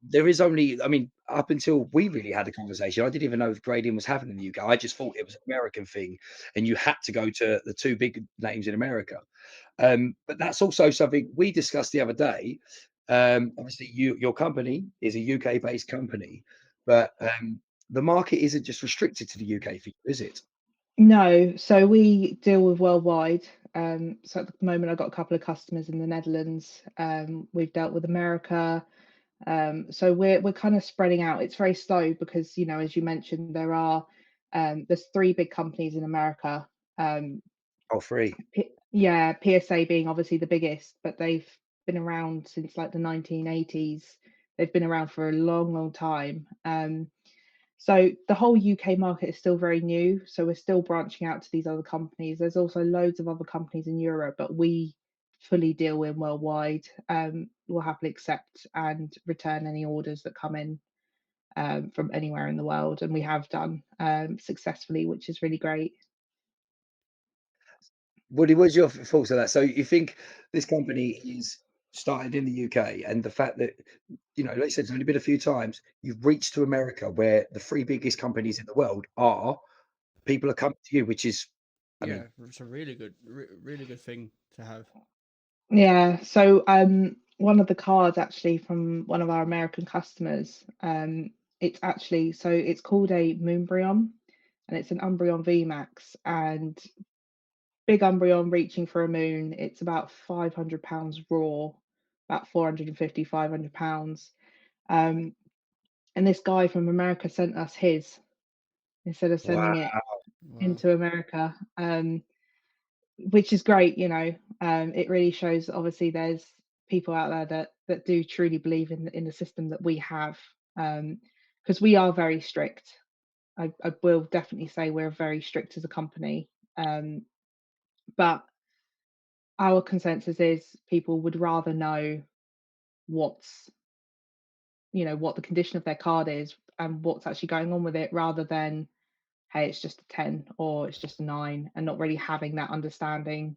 there is only, I mean, up until we really had a conversation, I didn't even know if grading was happening in the UK. I just thought it was an American thing, and you had to go to the two big names in America. But that's also something we discussed the other day. Obviously, your company is a UK based company, but the market isn't just restricted to the UK for you, is it? No, so we deal with worldwide. So at the moment, I've got a couple of customers in the Netherlands. We've dealt with America. So we're kind of spreading out. It's very slow because, as you mentioned, there's three big companies in America. Um, Oh, free. yeah, PSA being obviously the biggest, but they've been around since like the 1980s. They've been around for a long, long time. So the whole UK market is still very new. So we're still branching out to these other companies. There's also loads of other companies in Europe, but we fully deal in worldwide. We'll happily accept and return any orders that come in from anywhere in the world, and we have done successfully, which is really great. What's your thoughts on that? So you think this company is started in the UK, and the fact that, like I said, it's only been a few times, you've reached to America where the three biggest companies in the world are, people are coming to you, which is, I Yeah. mean, It's a really good, really good thing to have. Yeah. So one of the cards actually from one of our American customers, it's called a Moonbryon, and it's an Umbreon VMAX, and big Umbreon reaching for a moon. It's about £500 raw, about 450, £500. Um, and this guy from America sent us his instead of wow. sending it Wow. into America, which is great. It really shows that obviously there's people out there that do truly believe in the system that we have, because we are very strict. I will definitely say we're very strict as a company, but our consensus is people would rather know what's what the condition of their card is and what's actually going on with it, rather than hey, it's just a 10 or it's just a 9, and not really having that understanding.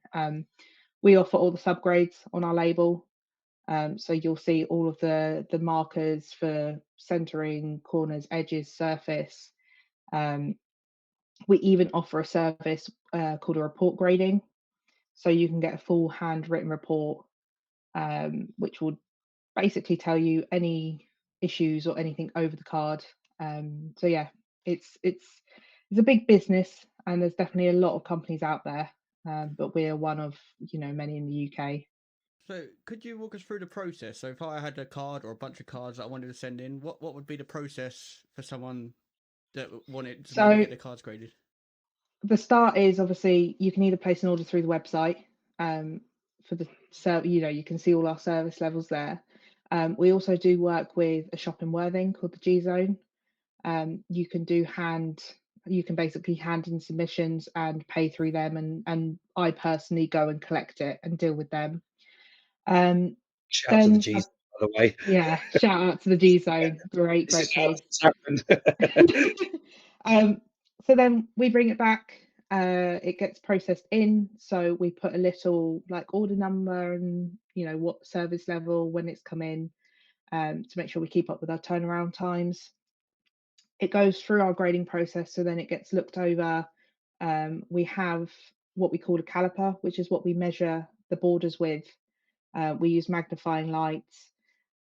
We offer all the subgrades on our label. So you'll see all of the markers for centering, corners, edges, surface. Um, we even offer a service called a report grading. So you can get a full handwritten report, which will basically tell you any issues or anything over the card. So yeah, it's a big business, and there's definitely a lot of companies out there, but we're one of many in the UK. So, could you walk us through the process? So, if I had a card or a bunch of cards that I wanted to send in, what would be the process for someone that wanted to maybe So get their cards graded? the start is obviously you can either place an order through the website, for the you can see all our service levels there. We also do work with a shop in Worthing called the G Zone. You can you can basically hand in submissions and pay through them, and I personally go and collect it and deal with them. Um, Shout out to the then G's, by the way. yeah, shout out to the G Zone, This is great how place. it's happened. um, so then we bring it back. It gets processed in, so we put a little like order number and what service level when it's come in, to make sure we keep up with our turnaround times. It goes through our grading process, so then it gets looked over. We have what we call a caliper, which is what we measure the borders with. We use magnifying lights,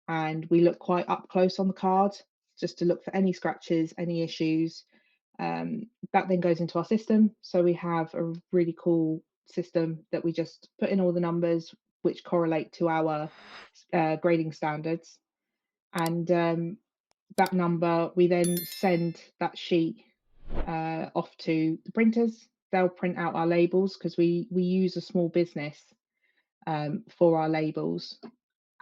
and we look quite up close on the card just to look for any scratches, any issues. That then goes into our system. So we have a really cool system that we just put in all the numbers which correlate to our grading standards. And that number, we then send that sheet off to the printers. They'll print out our labels because we use a small business for our labels,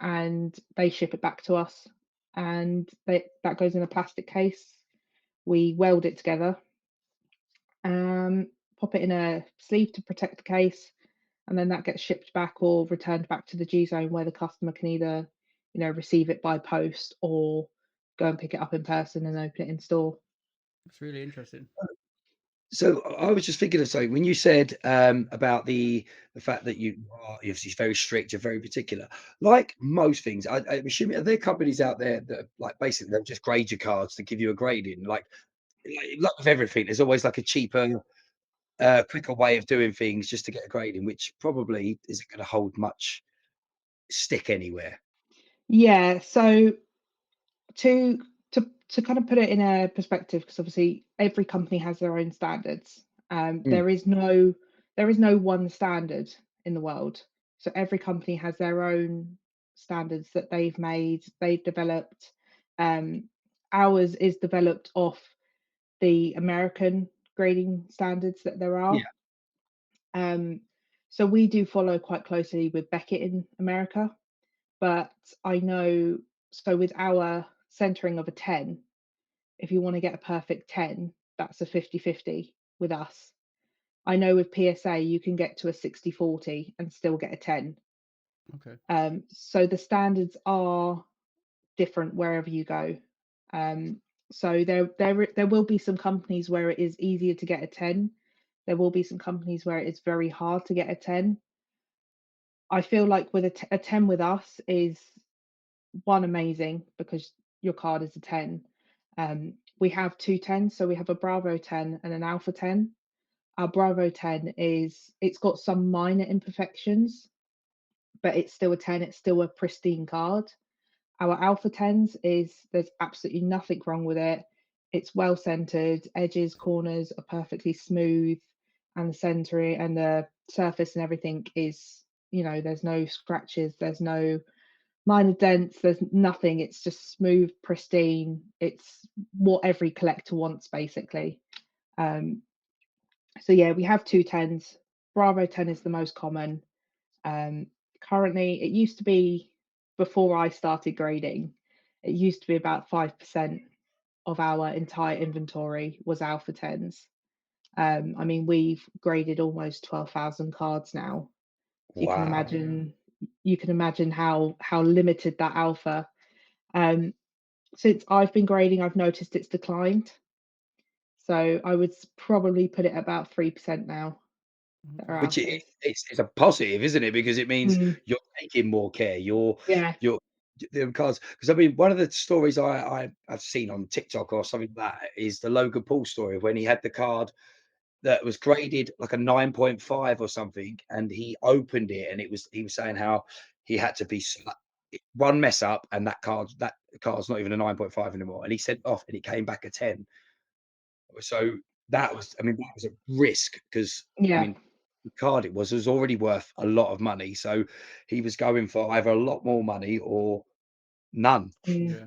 and they ship it back to us. And that goes in a plastic case. We weld it together, um, pop it in a sleeve to protect the case, and then that gets shipped back or returned back to the G Zone, where the customer can either, receive it by post or go and pick it up in person and open it in store. It's really interesting. So I was just thinking of something when you said about the fact that you are obviously very strict, you're very particular. Like most things, I'm assuming are there companies out there that like basically they'll just grade your cards to give you a grading. Like with everything, there's always like a cheaper, quicker way of doing things just to get a grading, which probably isn't going to hold much stick anywhere. Yeah, so to to kind of put it in a perspective, because obviously every company has their own standards. Mm, There is no one standard in the world. So every company has their own standards that they've developed. Um, Ours is developed off the American grading standards that there are. yeah, Um, so we do follow quite closely with Beckett in America, but I know, so with our centering of a 10, if you want to get a perfect 10, that's a 50-50 with us. I know with PSA you can get to a 60-40 and still get a 10. Okay. So the standards are different wherever you go. So there will be some companies where it is easier to get a 10. There will be some companies where it's very hard to get a 10. I feel like with a 10 with us is one amazing because your card is a 10. We have two 10s, so we have a Bravo 10 and an Alpha 10. Our Bravo 10 it's got some minor imperfections, but it's still a 10, it's still a pristine card. Our Alpha 10s there's absolutely nothing wrong with it. It's well centered, edges, corners are perfectly smooth, and the centering and the surface and everything is, there's no scratches, there's no minor dents, there's nothing. It's just smooth, pristine. It's what every collector wants, basically. Um, so yeah, we have two 10s. Bravo 10 is the most common. Um, Currently, it used to be, before I started grading, it used to be about 5% of our entire inventory was Alpha 10s. I mean, we've graded almost 12,000 cards now. So wow. you can imagine how limited that Alpha. Um, since I've been grading, I've noticed it's declined. So I would probably put it about 3% now. that are Which out there. it's a positive, isn't it? Because it means Mm, you're taking more care. yeah. You're the cards. Because I mean, one of the stories I've seen on TikTok or something like that is the Logan Paul story when he had the card that was graded like a 9.5 or something, and he opened it, and he was saying how he had to be one mess up, and that card's not even a 9.5 anymore, and he sent off, and it came back a 10. So that was, I mean, that was a risk because I Yeah. mean, the card was already worth a lot of money, so he was going for either a lot more money or none. Mm. Yeah.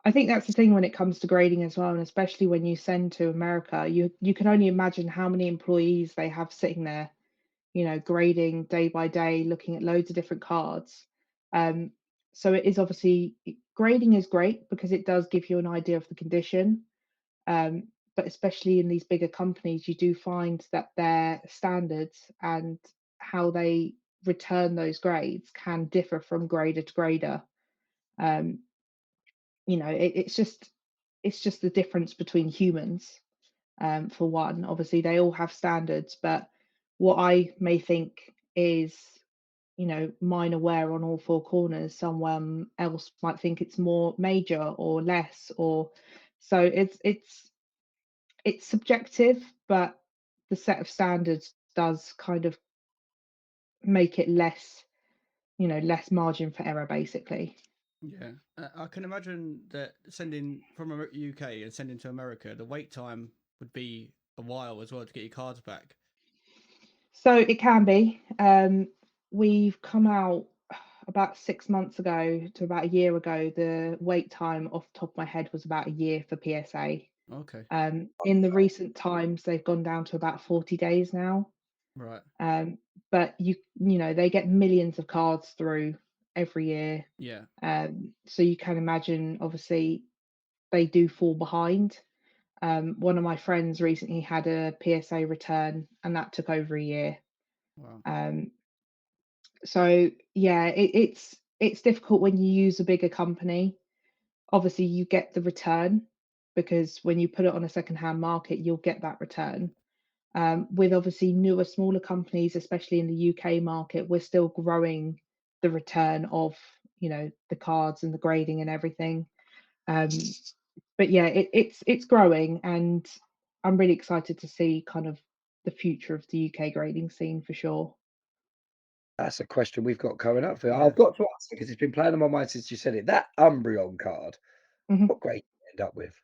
I think that's the thing when it comes to grading as well, and especially when you send to America, you can only imagine how many employees they have sitting there, grading day by day, looking at loads of different cards. Um, so it is obviously grading is great because it does give you an idea of the condition. Um, but especially in these bigger companies, you do find that their standards and how they return those grades can differ from grader to grader. Um, it's just the difference between humans. For one, obviously they all have standards, but what I may think is, minor wear on all four corners, someone else might think it's more major or less, or so it's subjective, but the set of standards does kind of make it less, less margin for error, basically. Yeah, I can imagine that sending from UK and sending to America, the wait time would be a while as well to get your cards back. So it can be. We've come out about 6 months ago to about a year ago. The wait time off the top of my head was about a year for PSA. Okay, In the recent times, they've gone down to about 40 days now. right. Um, but they get millions of cards through every year. Yeah, So you can imagine, obviously, they do fall behind. One of my friends recently had a PSA return, and that took over a year. wow. Um, so yeah, it's difficult when you use a bigger company. Obviously, you get the return because when you put it on a secondhand market, you'll get that return. With obviously newer, smaller companies, especially in the UK market, we're still growing the return of the cards and the grading and everything. Um, but yeah, it's growing, and I'm really excited to see kind of the future of the UK grading scene for sure. That's a question we've got coming up for you. Yeah. I've got to ask because it's been playing on my mind since you said it. That Umbreon card, Mhm. what grade did you end up with?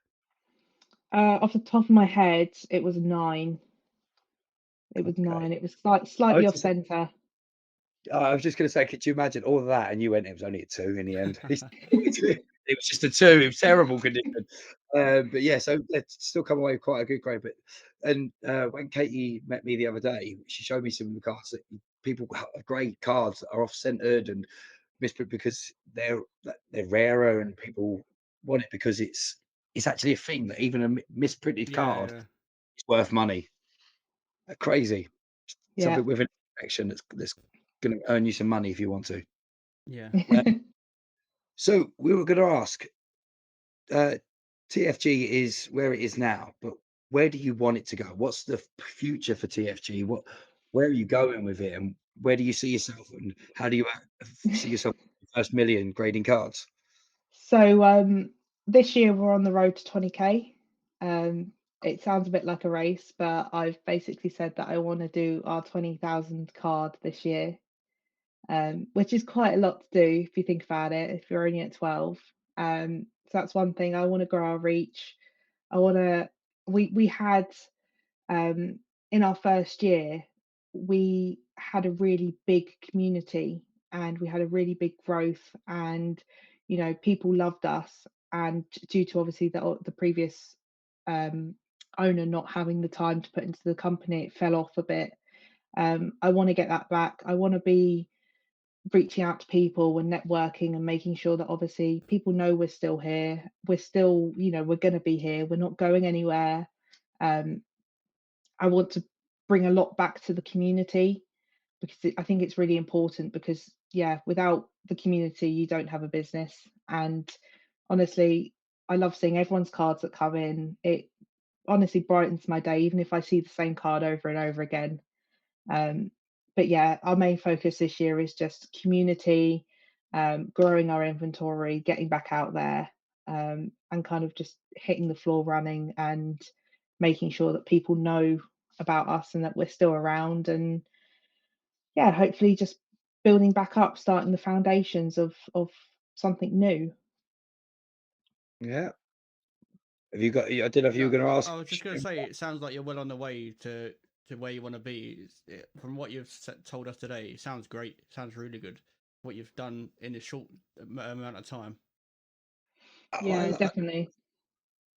Off the top of my head, it was 9. It was Okay. 9. It was I slightly was off just center. I was just gonna say, could you imagine all of that and you went, it was only a 2 in the end. It was just a 2, it was terrible condition. But yeah, so let's still come away with quite a good grade. But when Katie met me the other day, she showed me some of the cards that people grade cards that are off-centered and misprint because they're rarer and people want it because it's actually a thing that even a misprinted Yeah, card yeah, is worth money. Crazy. Yeah. Something with an action that's gonna earn you some money if you want to. yeah. Uh, so we were gonna ask, uh, TFG is where it is now, but where do you want it to go? What's the future for TFG? Where are you going with it, and where do you see yourself, and how do you see yourself first million grading cards? So this year we're on the road to 20k. It sounds a bit like a race, but I've basically said that I want to do our 20,000 card this year, which is quite a lot to do if you think about it. If you're only at 12, so that's one thing. I want to grow our reach. I want to. We had um, in our first year, we had a really big community and we had a really big growth, and people loved us. And due to obviously the previous um, owner not having the time to put into the company, it fell off a bit. I want to get that back. I want to be reaching out to people and networking and making sure that obviously people know we're still here. We're still, we're going to be here. We're not going anywhere. Um, I want to bring a lot back to the community because I think it's really important because yeah, without the community, you don't have a business. And honestly, I love seeing everyone's cards that come in. It honestly brightens my day, even if I see the same card over and over again. Um, but yeah, our main focus this year is just community, growing our inventory, getting back out there, and kind of just hitting the floor running and making sure that people know about us and that we're still around. And yeah, hopefully just building back up, starting the foundations of something new. Yeah. Have you got? I don't know if you were going to ask. I was just going to say, it sounds like you're well on the way to where you want to be. From what you've told us today, it sounds great. It sounds really good. What you've done in a short amount of time. Yeah, I, definitely.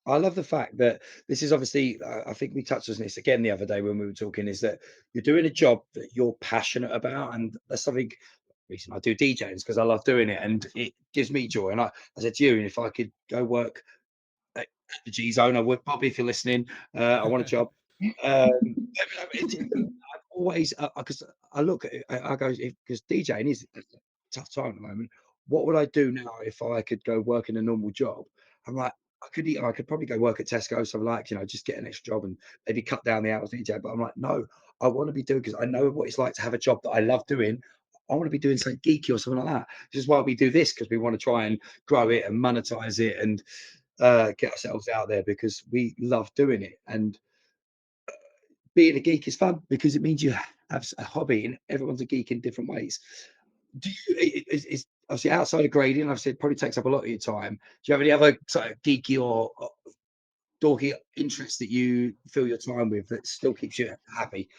I love the fact that this is obviously, I think we touched on this again the other day when we were talking, is that you're doing a job that you're passionate about. And that's something, reason I do DJing is because I love doing it and it gives me joy. And I said to you, and if I could go work at the G Zone, I would, Bobby, if you're listening, I want a job. I've always, because I look at it, I go, because DJing is a tough time at the moment. What would I do now if I could go work in a normal job? I'm like, I could probably go work at Tesco, so like, just get an extra job and maybe cut down the hours DJ. But I'm like, no, I want to be doing, because I know what it's like to have a job that I love doing. I want to be doing something geeky or something like that. This is why we do this, because we want to try and grow it and monetize it and get ourselves out there, because we love doing it. And being a geek is fun because it means you have a hobby, and everyone's a geek in different ways. Do you, is obviously outside of grading, obviously it probably takes up a lot of your time. Do you have any other sort of geeky or dorky interests that you fill your time with that still keeps you happy?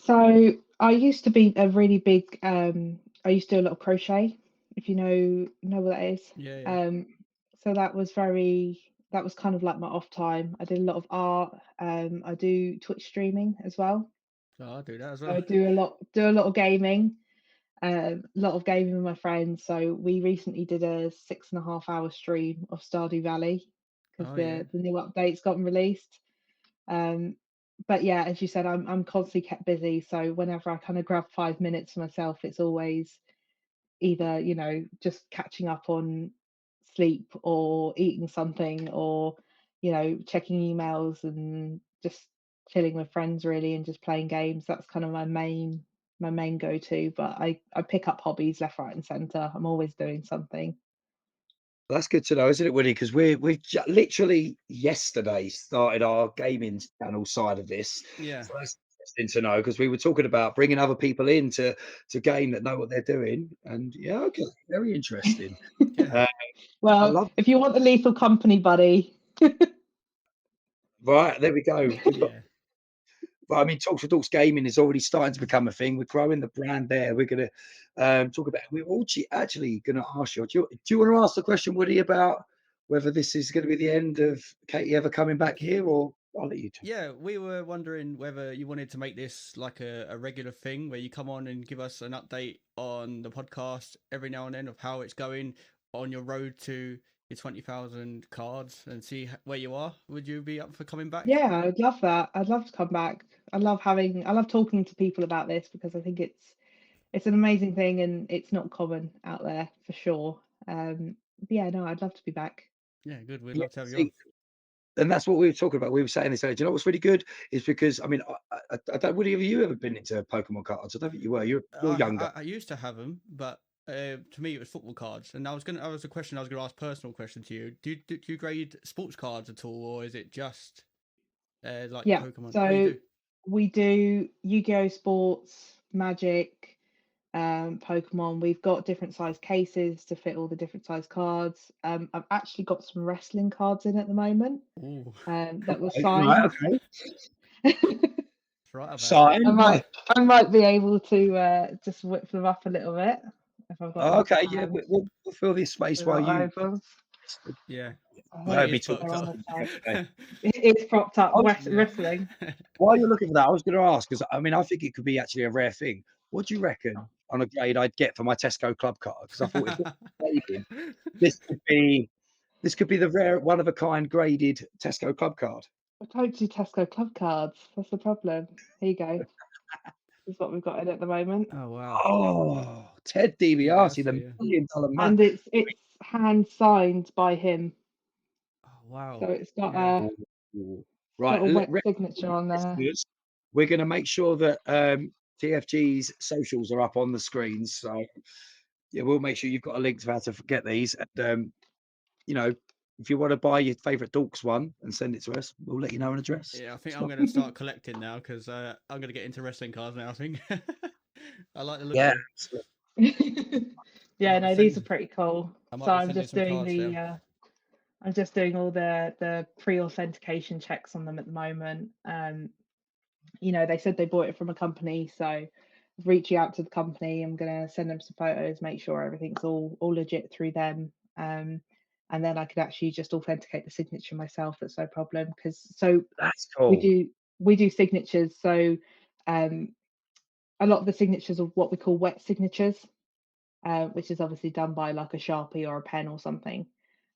So I used to be a really big I used to do a lot of crochet, if you know what that is. Yeah, yeah. So that was kind of like my off time. I did a lot of art. I do Twitch streaming as well. So I'll do that as So well. I do a lot of gaming, a lot of gaming with my friends. So we recently did a 6.5 hour stream of Stardew Valley because Oh yeah. the new update's gotten released. Um, but yeah, as you said, I'm constantly kept busy. So whenever I kind of grab 5 minutes for myself, it's always either, just catching up on sleep or eating something or, checking emails and just chilling with friends really and just playing games. That's kind of my main go-to. But I pick up hobbies left, right, and centre. I'm always doing something. Well, that's good to know, isn't it, Woody? Because we've literally yesterday started our gaming channel side of this. Yeah. So that's interesting to know, because we were talking about bringing other people in to game that know what they're doing. And yeah, okay, very interesting. Yeah. Uh, I Well, love. if you want a lethal company buddy, Right, there we go. We've got. Yeah. Well, I mean, Talks with Dorks Gaming is already starting to become a thing. We're growing the brand there. We're going to talk about. We're actually going to ask you. Do you want to ask the question, Woody, about whether this is going to be the end of Katie ever coming back here, or I'll let you talk. Yeah, we were wondering whether you wanted to make this like a regular thing where you come on and give us an update on the podcast every now and then of how it's going on your road to your 20,000 cards and see where you are. Would you be up for coming back? yeah, I'd love that. I'd love to come back. I love talking to people about this because I think it's an amazing thing and it's not common out there for sure. But yeah, no, I'd love to be back. Yeah, good. We'd Yeah, love to have you on. see, and that's what we were talking about. We were saying this earlier. Do you know what's really good is because I mean, I don't. Woody, have you ever been into Pokemon cards? I don't think you were. You're younger. I used to have them, but to me it was football cards. And I was a question I was going to ask, personal question to you. Do you grade sports cards at all, or is it just like Yeah, Pokemon? Oh, you so do. we do Yu-Gi-Oh! Sports, Magic, Pokemon. We've got different size cases to fit all the different size cards. I've actually got some wrestling cards in at the moment Ooh, that were Right. signed. Okay. it's right up our alley. I Sign. might I might be able to just whip them up a little bit if I've got them to Okay. Yeah. hand. We'll fill this space They're while not you ovals. Yeah, it heard Oh, me is talk. they're fucked on up. the side. It is propped up. Yeah. Wrestling. While you're looking for that, I was going to ask, because I mean, I think it could be actually a rare thing. What do you reckon on a grade I'd get for my Tesco club card? Because I thought if it's grading, this could be the rare one of a kind graded Tesco club card. I don't do Tesco club cards. That's the problem. Here you go. This is what we've got in at the moment. Oh wow, Oh, Ted DiBiase, the DiBiase, yeah. $1 million man. And it's hand signed by him. Oh wow, So it's got yeah. a Right, wet signature on there. listeners, we're going to make sure that TFG's socials are up on the screens, so yeah, we'll make sure you've got a link to how to get these. And you know, if you want to buy your favourite Dorks one and send it to us, we'll let you know an address. Yeah, I think It's I'm not- going to start collecting now because I'm going to get into wrestling cards now. I think I like the look yeah, of them. I Yeah, might be no, these are sending. pretty cool. I might So be I'm sending just some doing cards the now. I'm just doing all the pre-authentication checks on them at the moment. You know, they said they bought it from a company, so reaching out to the company, I'm gonna send them some photos, make sure everything's all legit through them. And then I could actually just authenticate the signature myself. That's no problem. Because so that's we cool. do signatures. So um, a lot of the signatures are what we call wet signatures, which is obviously done by like a Sharpie or a pen or something.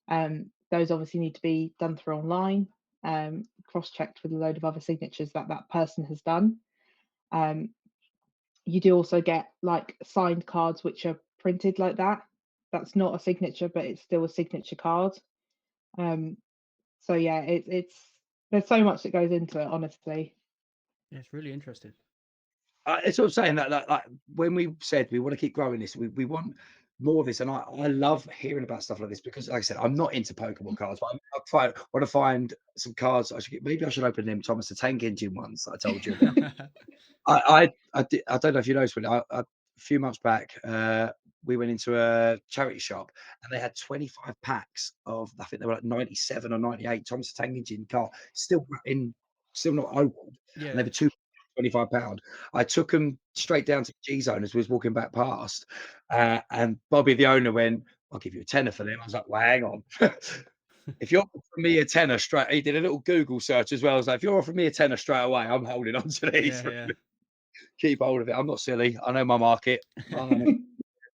Those obviously need to be done through online, cross-checked with a load of other signatures that that person has done. Um, you do also get like signed cards which are printed like that. That's not a signature, but it's still a signature card. Um, so yeah, it's there's so much that goes into it, honestly. Yeah, it's really interesting. It's what I'm saying that like when we said we want to keep growing this, we want more of this, and I love hearing about stuff like this because, like I said, I'm not into Pokemon cards, but want to find some cards. Maybe I should open them, Thomas, the Tank Engine ones that I told you about. I don't know if you noticed, but a few months back, we went into a charity shop and they had 25 packs of, I think they were like 97 or 98 Thomas the Tank Engine car, still not opened, and they Yeah. were £25. I took them straight down to the G Zone as we was walking back past, and Bobby, the owner, went, "I'll give you a tenner for them." I was like, "Well, hang on." If you're offering me a tenner straight, he did a little Google search as well. I was like, if you're offering me a tenner straight away, I'm holding on to these. Yeah, yeah. Keep hold of it. I'm not silly. I know my market.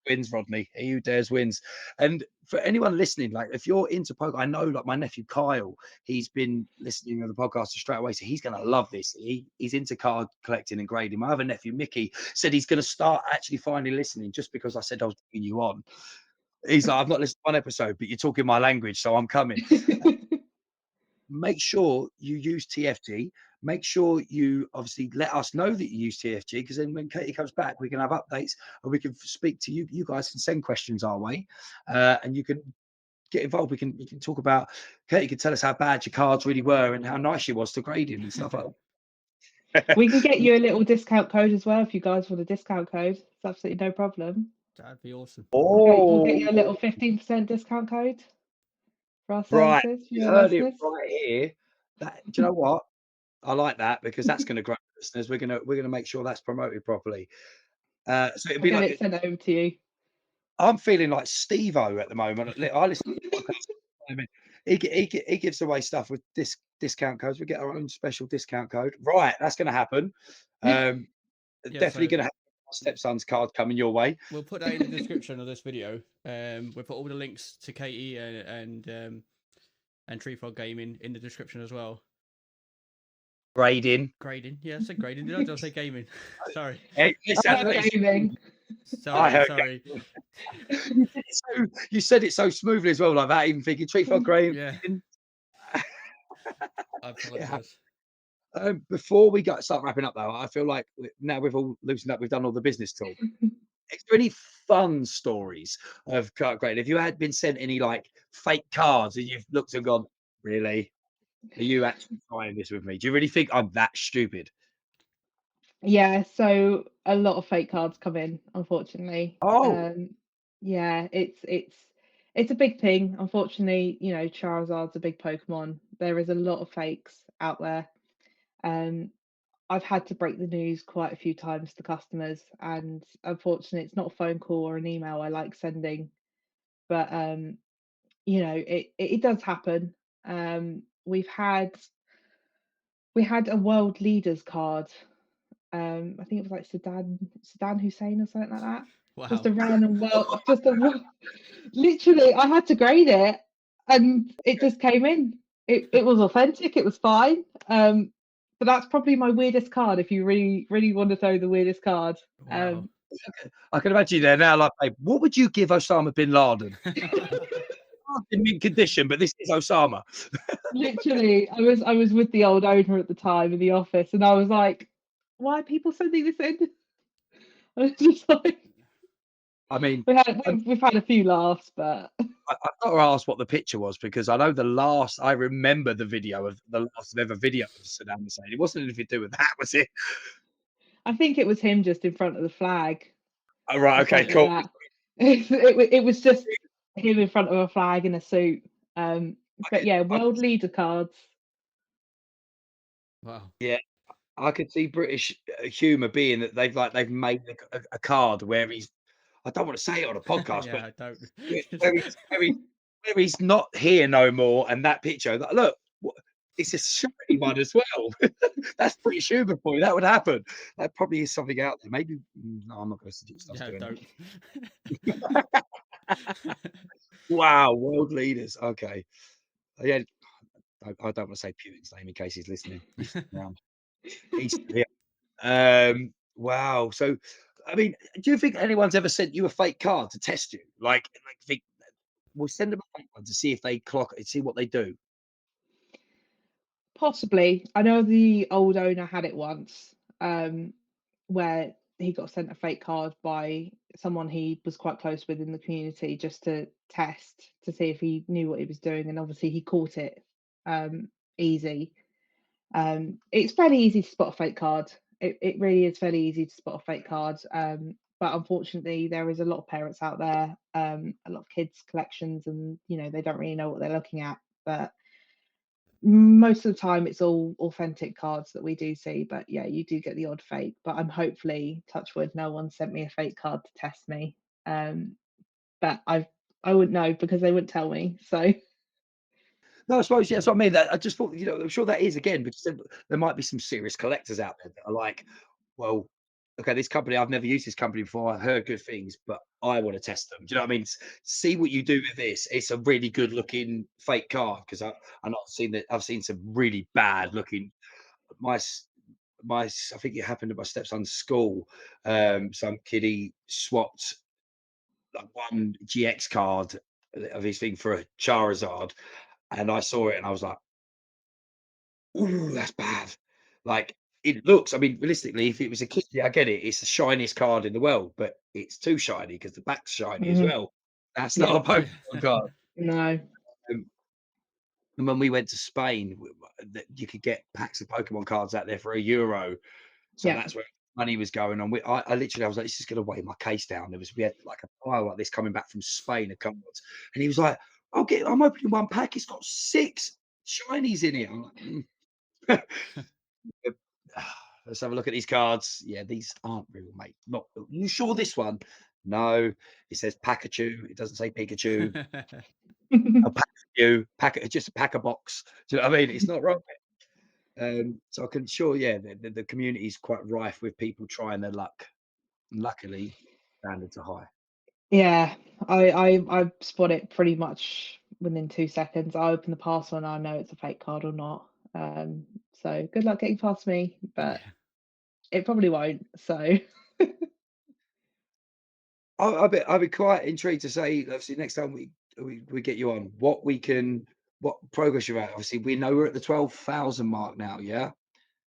Wins, Rodney. He who dares wins. And for anyone listening, like if you're into poker, I know like my nephew Kyle, he's been listening to the podcast straight away, so he's gonna love this. He's into card collecting and grading. My other nephew Mickey said he's gonna start actually finally listening just because I said I was bringing you on. He's like, I've not listened to one episode, but you're talking my language, so I'm coming. Make sure you use TFG. Make sure you obviously let us know that you use TFG, because then when Katie comes back, we can have updates and we can speak to you. You guys can send questions our way, and you can get involved. We can talk about. Katie can tell us how bad your cards really were and how nice she was to grading and stuff like that. We can get you a little discount code as well if you guys want a discount code. It's absolutely no problem. That'd be awesome. We'll get you a little Oh, 15% discount code for our right. services for You your heard it listeners. right here. Do you know what? I like that because that's going to grow listeners. We're gonna make sure that's promoted properly. So it'd I'll be get it like sent over to you. I'm feeling like Steve-O at the moment. I listen to podcasts. I mean, he gives away stuff with discount codes. We get our own special discount code. Right, that's going to happen. Yeah, Definitely so going to have my stepson's card coming your way. we'll put that in the description of this video. We'll put all the links to Katie and Tree Frog Gaming in the description as well. Grading. Grading, yeah, I said grading. Did I just say gaming? Sorry, Hey, listen, I heard gaming. I heard sorry. you said it so smoothly as well, like that. Even thinking Tree Frog Green. Yeah, I Yeah. apologise. Before we start wrapping up, though, I feel like now we've all loosened up. We've done all the business talk. Is there any fun stories of card grading? Have you had been sent any like fake cards and you've looked and gone, really? Are you actually trying this with me? Do you really think I'm that stupid? Yeah, so a lot of fake cards come in, unfortunately. Oh, Yeah, it's a big thing. Unfortunately, you know, Charizard's a big Pokemon. There is a lot of fakes out there. Um, I've had to break the news quite a few times to customers, and unfortunately, it's not a phone call or an email I like sending, but you know, it does happen. Um, we've had we had a world leaders card. I think it was like Saddam Hussein or something like that. Just Wow. a random world, literally. I had to grade it, and it just came in. It was authentic. It was fine. But that's probably my weirdest card. If you really want to know the weirdest card, Wow. I can imagine you there now. Like, babe, what would you give Osama bin Laden? In mint condition, but this is Osama. literally, I was with the old owner at the time in the office, and I was like, "Why are people sending this in?" I was just like, I mean, we've had a few laughs, but I've got to ask what the picture was because I know I remember the video of the last ever video of Saddam Hussein. It wasn't anything to do with that, was it? I think it was him just in front of the flag Oh, right. or Okay. something like Cool. that. It was just him in front of a flag in a suit. But yeah, I world leader cards. Wow. Yeah, I could see British humour being that they've made a card where he's. I don't want to say it on a podcast, but Yeah, I don't. where he's not here no more, and that picture. Like, look, it's a shiny one as well. That's British humour for you. That would happen. That probably is something out there. Maybe no, I'm not going to suggest us Yeah, doing don't. that. Wow, world leaders. Okay, yeah. I don't want to say Putin's name in case he's listening. He's around. He's still here. Wow. So, I mean, do you think anyone's ever sent you a fake card to test you? Like think we'll send them a fake one to see if they clock it, see what they do. Possibly. I know the old owner had it once, where he got sent a fake card by someone he was quite close with in the community just to test to see if he knew what he was doing, and obviously he caught it easy. It's fairly easy to spot a fake card. It really is fairly easy to spot a fake card. But unfortunately, there is a lot of parents out there, a lot of kids' collections, and they don't really know what they're looking at. But most of the time it's all authentic cards that we do see, but yeah, you do get the odd fake. But I'm hopefully, touch wood, no one sent me a fake card to test me. But I wouldn't know because they wouldn't tell me. So No, I suppose, yeah, that's what I mean. That I just thought, I'm sure that is again because there might be some serious collectors out there that are like, well, okay, this company, I've never used this company before. I heard good things, but I want to test them. Do you know what I mean? See what you do with this. It's a really good looking fake card because I'm not seen that. I've seen some really bad looking. My I think it happened at my stepson's school. Some kiddie swapped like one GX card of his thing for a Charizard, and I saw it and I was like, "Ooh, that's bad." Like, it looks I mean, realistically, if it was a kid, yeah, I get it. It's the shiniest card in the world, but it's too shiny because the back's shiny as mhm, well. That's not yeah, a Pokemon card. no, Um, and when we went to Spain, you could get packs of Pokemon cards out there for €1. So yeah. that's where money was going on. I literally, I was like, "This is gonna weigh my case down." We had like a pile like this coming back from Spain of cards, and he was like, I'm opening one pack. It's got 6 shinies in it." I'm like, Let's have a look at these cards. Yeah, these aren't real, mate. Not you sure this one? No, it says Pikachu. It doesn't say Pikachu. A pack for you, just a pack a box. Do you know what I mean? It's not right. So I can sure, yeah, the community is quite rife with people trying their luck. Luckily, standards are high. Yeah, I spot it pretty much within 2 seconds. I open the parcel and I know it's a fake card or not. So good luck getting past me, but Yeah. it probably won't. So I'll be quite intrigued to say, obviously, next time we get you on, what progress you're at. Obviously, we know we're at the 12,000 mark now. Yeah,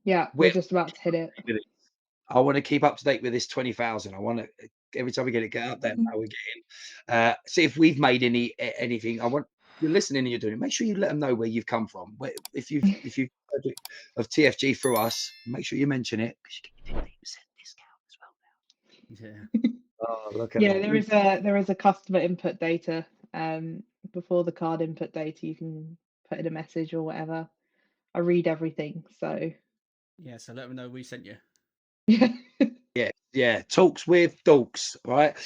yeah, we're we're just about to hit it. I want to keep up to date with this 20,000. I want to every time we get up there, Mhm. how we're getting. See if we've made anything. I want you're listening and you're doing it. Make sure you let them know where you've come from. If you've heard of TFG through us, make sure you mention it because you get your 15% discount as well. Yeah. Oh, look at Yeah, that. there is a customer input data. Before the card input data, you can put in a message or whatever. I read everything, so Yeah. So let them know we sent you. yeah. Yeah. Talks with Dorks. Right.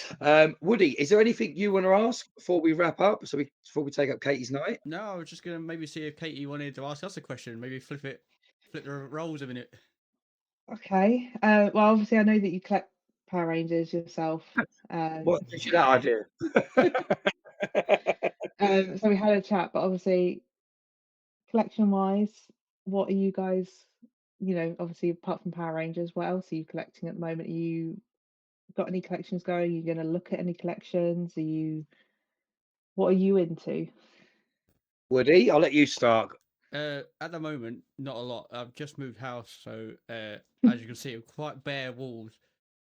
Woody, is there anything you want to ask before we wrap up? Before we take up Katie's night? No, I was just gonna maybe see if Katie wanted to ask us a question. Maybe flip the roles a minute. Okay. Well, obviously, I know that you collect Power Rangers yourself. Um, What gives you that idea? so we had a chat, but obviously, collection-wise, what are you guys, obviously apart from Power Rangers, what else are you collecting at the moment? You got any collections going? Are you going to look at any collections? What are you into? Woody, I'll let you start. At the moment, not a lot. I've just moved house, so as you can see, quite bare walls.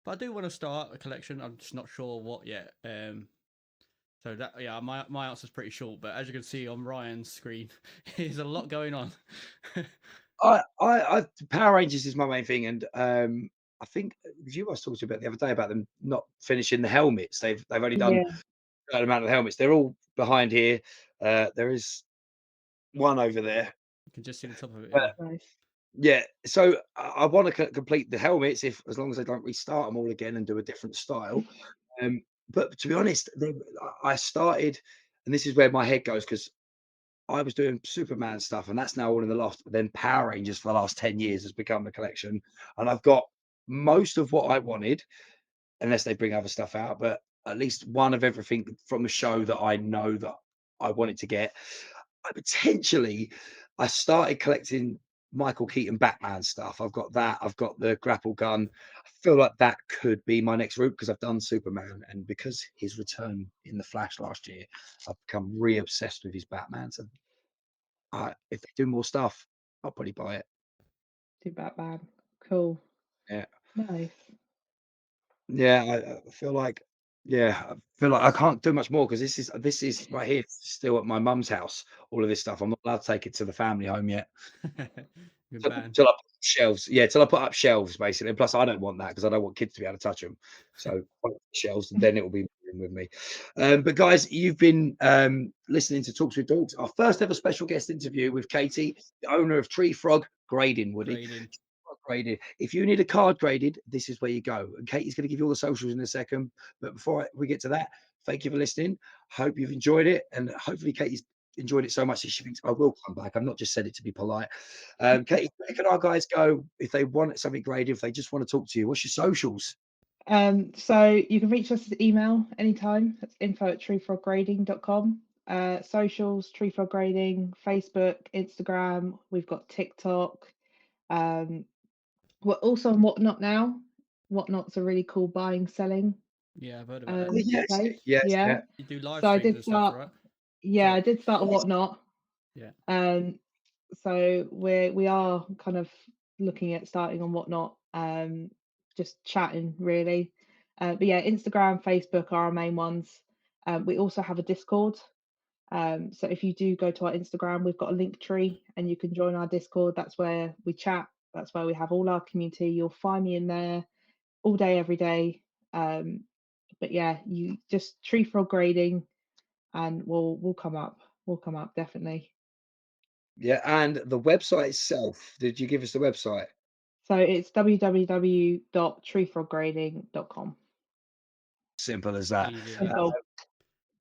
But I do want to start a collection. I'm just not sure what yet. So that my answer's pretty short. But as you can see on Ryan's screen, there's a lot going on. Power Rangers is my main thing, and I think you guys talked about the other day about them not finishing the helmets. They've only done Yeah, a certain amount of helmets. They're all behind here. There is one over there. You can just see the top of it. But Yeah. nice. yeah, so I want to complete the helmets if as long as they don't restart them all again and do a different style. But to be honest, I started, and this is where my head goes because I was doing Superman stuff, and that's now all in the loft. But then Power Rangers for the last 10 years has become the collection, and I've got most of what I wanted, unless they bring other stuff out, but at least one of everything from the show that I know that I wanted to get. I started collecting Michael Keaton Batman stuff. I've got that. I've got the grapple gun. I feel like that could be my next route because I've done Superman, and because his return in the Flash last year, I've become re-obsessed with his Batman. So if they do more stuff, I'll probably buy it. Do Batman. Cool. Yeah. Nice. Yeah, I feel like I feel like I can't do much more because this is right here still at my mum's house. All of this stuff, I'm not allowed to take it to the family home yet. Good Till man. till I put up shelves. Yeah, till I put up shelves, basically. And plus, I don't want that because I don't want kids to be able to touch them. So put up shelves, and then it will be moving with me. But guys, you've been listening to Talks with Dorks, our first ever special guest interview with Katie, the owner of Tree Frog Grading. Woody. Grading. Graded. If you need a card graded, this is where you go. And Katie's going to give you all the socials in a second. But before we get to that, thank you for listening. Hope you've enjoyed it. And hopefully Katie's enjoyed it so much that she thinks I will come back. I've not just said it to be polite. Katie, where can our guys go if they want something graded, if they just want to talk to you? What's your socials? So you can reach us at email anytime. That's info@treefroggrading.com. Socials, Tree Frog Grading, Facebook, Instagram. We've got TikTok. We're also on Whatnot now. Whatnot's a really cool buying, selling Yeah, I've heard about that. Yes, place. yes, Yeah. yeah. You do live So I streams did and stuff, start. right? Yeah, So- I did start a Yes. Whatnot. Yeah. So we are kind of looking at starting on Whatnot. Just chatting really. But yeah, Instagram, Facebook are our main ones. We also have a Discord. So if you do go to our Instagram, we've got a link tree and you can join our Discord. That's where we chat. That's where we have all our community. You'll find me in there all day, every day. But yeah, you just Tree Frog Grading and we'll come up. We'll come up definitely. Yeah. And the website itself, did you give us the website? So it's www.treefroggrading.com. Simple as that. Easy. Simple.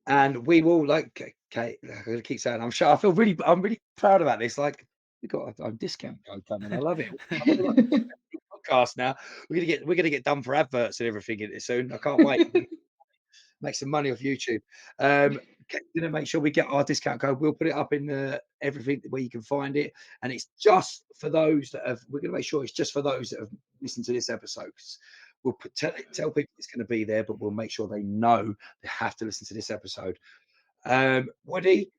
And we will, like Kate, I'm gonna keep saying, I'm sure I'm really proud about this. Like we got a discount code coming. I love it. Podcast now. We're gonna get done for adverts and everything in it soon. I can't wait. Make some money off YouTube. Gonna make sure we get our discount code. We'll put it up in everything where you can find it, and it's just for those that have. We're gonna make sure it's just for those that have listened to this episode. We'll tell people it's going to be there, but we'll make sure they know they have to listen to this episode. Woody,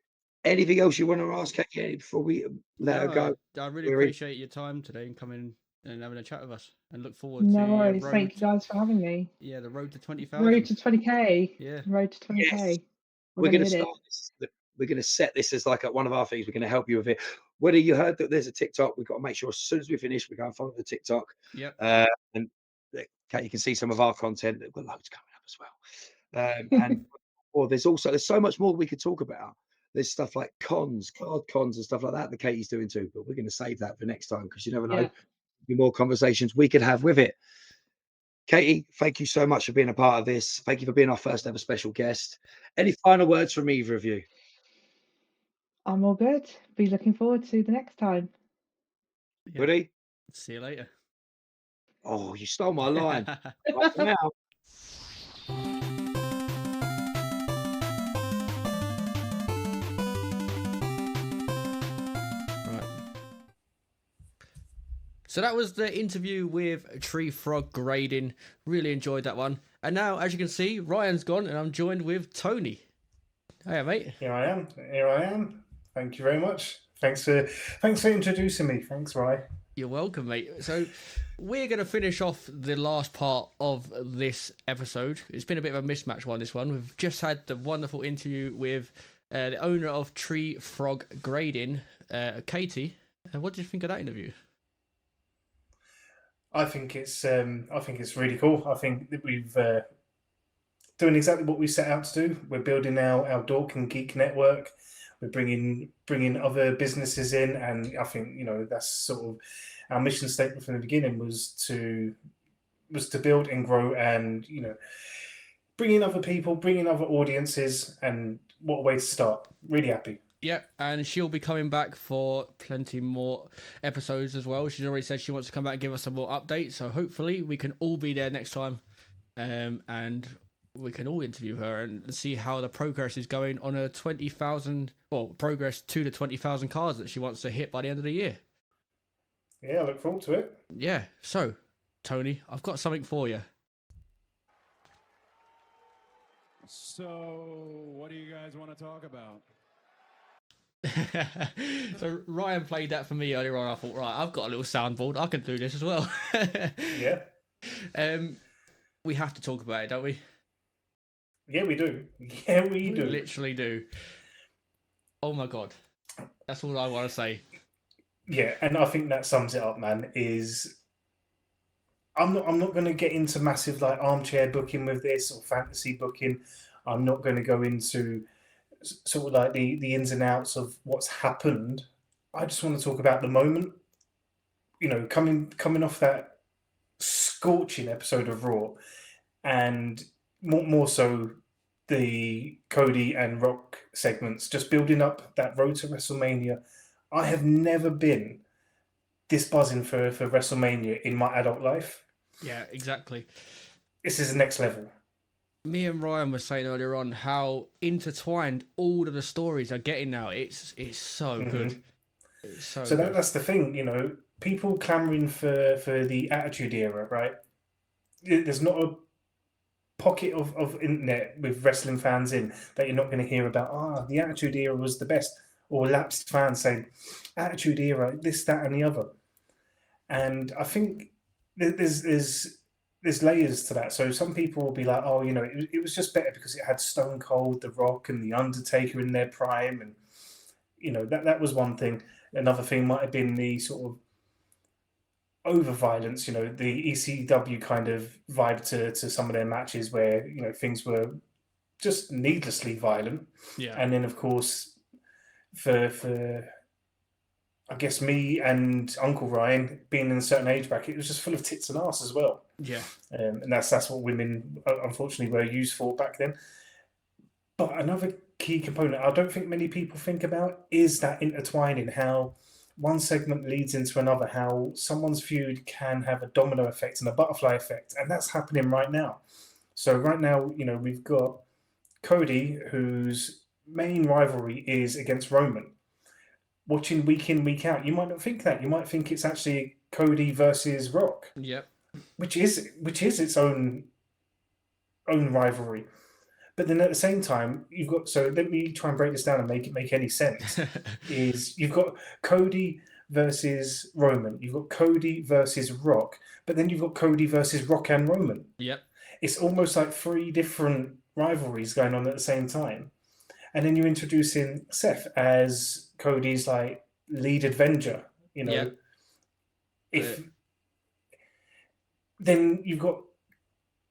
anything else you want to ask Katie before we let her go? I really We're in. appreciate your time today and coming and having a chat with us, and look forward No to worries. your Thank you guys for having me. the road to Road 20,000. to 20k. Yeah. Road to 20k. Yes. We're We're gonna going to hit start this. We're going to set this as like one of our things. We're going to help you with it. Whether you heard that there's a TikTok, we've got to make sure as soon as we finish, we go and follow the TikTok. Yep. And you can see some of our content. We've got loads coming up as well. And there's so much more we could talk about. There's stuff like card cons and stuff like that Katie's doing too. But we're going to save that for next time because you never know. Yeah. Be more conversations we could have with it. Katie, thank you so much for being a part of this. Thank you for being our first ever special guest. Any final words from either of you? I'm all good. Be looking forward to the next time. Yeah. Woody? See you later. Oh, you stole my line. Right for now. Right. So that was the interview with Tree Frog Grading. Really enjoyed that one. And now, as you can see, Ryan's gone and I'm joined with Tony. Hiya, mate. Here I am. Thank you very much. Thanks for introducing me. Thanks, Rye. You're welcome, mate. So we're going to finish off the last part of this episode. It's been a bit of a mismatch one, this one. We've just had the wonderful interview with the owner of Tree Frog Grading, Katie. What did you think of that interview? I think it's really cool. I think that we've doing exactly what we set out to do. We're building our Dork and Geek network. We're bringing other businesses in, and I think that's sort of our mission statement from the beginning was to build and grow, and bring in other people, bring in other audiences, and what a way to start. Really happy. Yeah, and she'll be coming back for plenty more episodes as well. She's already said she wants to come back and give us some more updates, so hopefully we can all be there next time, and we can all interview her and see how the progress is going on her 20,000, well, progress to the 20,000 cars that she wants to hit by the end of the year. Yeah, I look forward to it. Yeah, so, Tony, I've got something for you. So, what do you guys want to talk about? So Ryan played that for me earlier on. I thought, right, I've got a little soundboard. I can do this as well. Yeah. We have to talk about it, don't we? Yeah, we do. Yeah, we do. Literally do. Oh my god, that's all I want to say. Yeah, and I think that sums it up, man. Is I'm not going to get into massive like armchair booking with this or fantasy booking. I'm not going to go into sort of like the ins and outs of what's happened. I just want to talk about the moment. Coming off that scorching episode of Raw, and more so the Cody and Rock segments, just building up that road to WrestleMania. I have never been this buzzing for WrestleMania in my adult life. Yeah, exactly. This is the next level. Me and Ryan were saying earlier on how intertwined all of the stories are getting now. It's so good. It's so good. That's the thing, people clamoring for the Attitude Era, right? There's not a pocket of internet with wrestling fans in that you're not going to hear about. The Attitude Era was the best, or lapsed fans saying Attitude Era, this, that, and the other. And I think there's layers to that. So some people will be like, it was just better because it had Stone Cold, The Rock, and The Undertaker in their prime, and that was one thing. Another thing might have been the sort of over violence, the ECW kind of vibe to some of their matches where things were just needlessly violent. Yeah. And then of course for I guess me and Uncle Ryan being in a certain age bracket, it was just full of tits and ass as well. Yeah. And that's what women unfortunately were used for back then. But another key component I don't think many people think about is that intertwining, how one segment leads into another, how someone's feud can have a domino effect and a butterfly effect. And that's happening right now. So right now, we've got Cody, whose main rivalry is against Roman. Watching week in, week out, you might not think that. You might think it's actually Cody versus Rock. Yep. Which is its own rivalry. But then at the same time, you've got, so let me try and break this down and make it make any sense. Is you've got Cody versus Roman, you've got Cody versus Rock, but then you've got Cody versus Rock and Roman. Yep. It's almost like three different rivalries going on at the same time. And then you're introducing Seth as Cody's like lead avenger, Yep. Then you've got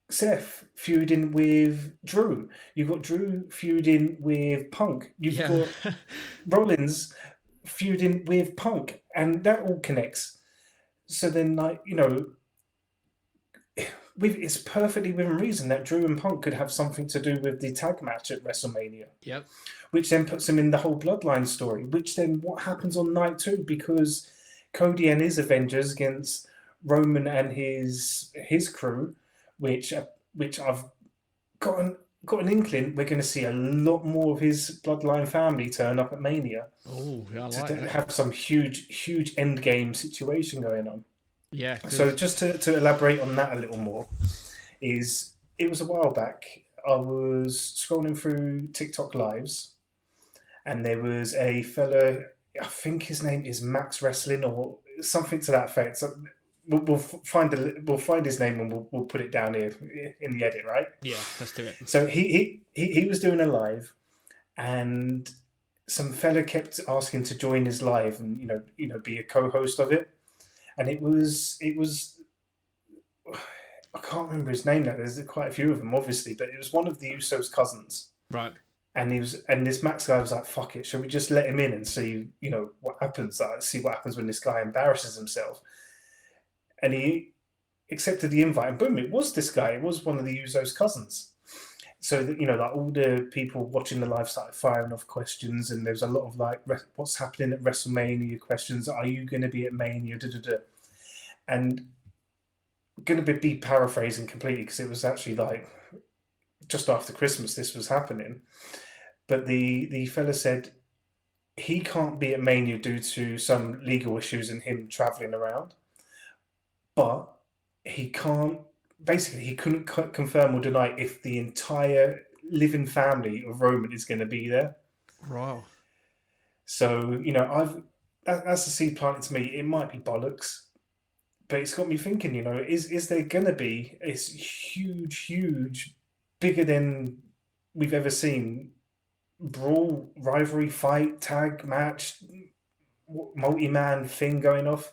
Seth feuding with Drew. You've got Drew feuding with Punk. You've got Rollins feuding with Punk, and that all connects. So then, it's perfectly within reason that Drew and Punk could have something to do with the tag match at WrestleMania. Yep. Which then puts them in the whole Bloodline story. Which then what happens on night 2, because Cody and his Avengers against Roman and his crew, which I've got an inkling we're going to see a lot more of his Bloodline family turn up at Mania. Oh, yeah, I like to that. have some huge end game situation going on. Yeah. So just to elaborate on that a little more, it was a while back. I was scrolling through TikTok lives, and there was a fella, I think his name is Max Wrestling or something to that effect. So we'll find his name and we'll put it down here in the edit, right? Yeah, let's do it. So he was doing a live, and some fella kept asking to join his live and be a co-host of it, and it was I can't remember his name now. There's quite a few of them, obviously, but it was one of the Usos' cousins. Right. And this Max guy was like, "Fuck it, shall we just let him in and see, what happens? See what happens when this guy embarrasses himself." And he accepted the invite, and boom, it was this guy. It was one of the Usos' cousins. So that like all the people watching the live started firing off questions, and there's a lot of like, "What's happening at WrestleMania?" questions. Are you going to be at Mania? And going to be paraphrasing completely because it was actually like just after Christmas this was happening. But the fella said he can't be at Mania due to some legal issues and him traveling around, but he can't. Basically, he couldn't confirm or deny if the entire living family of Roman is going to be there. Wow. So that's the seed planted to me. It might be bollocks, but it's got me thinking. Is there going to be this huge, bigger than we've ever seen brawl, rivalry, fight, tag match, multi-man thing going off?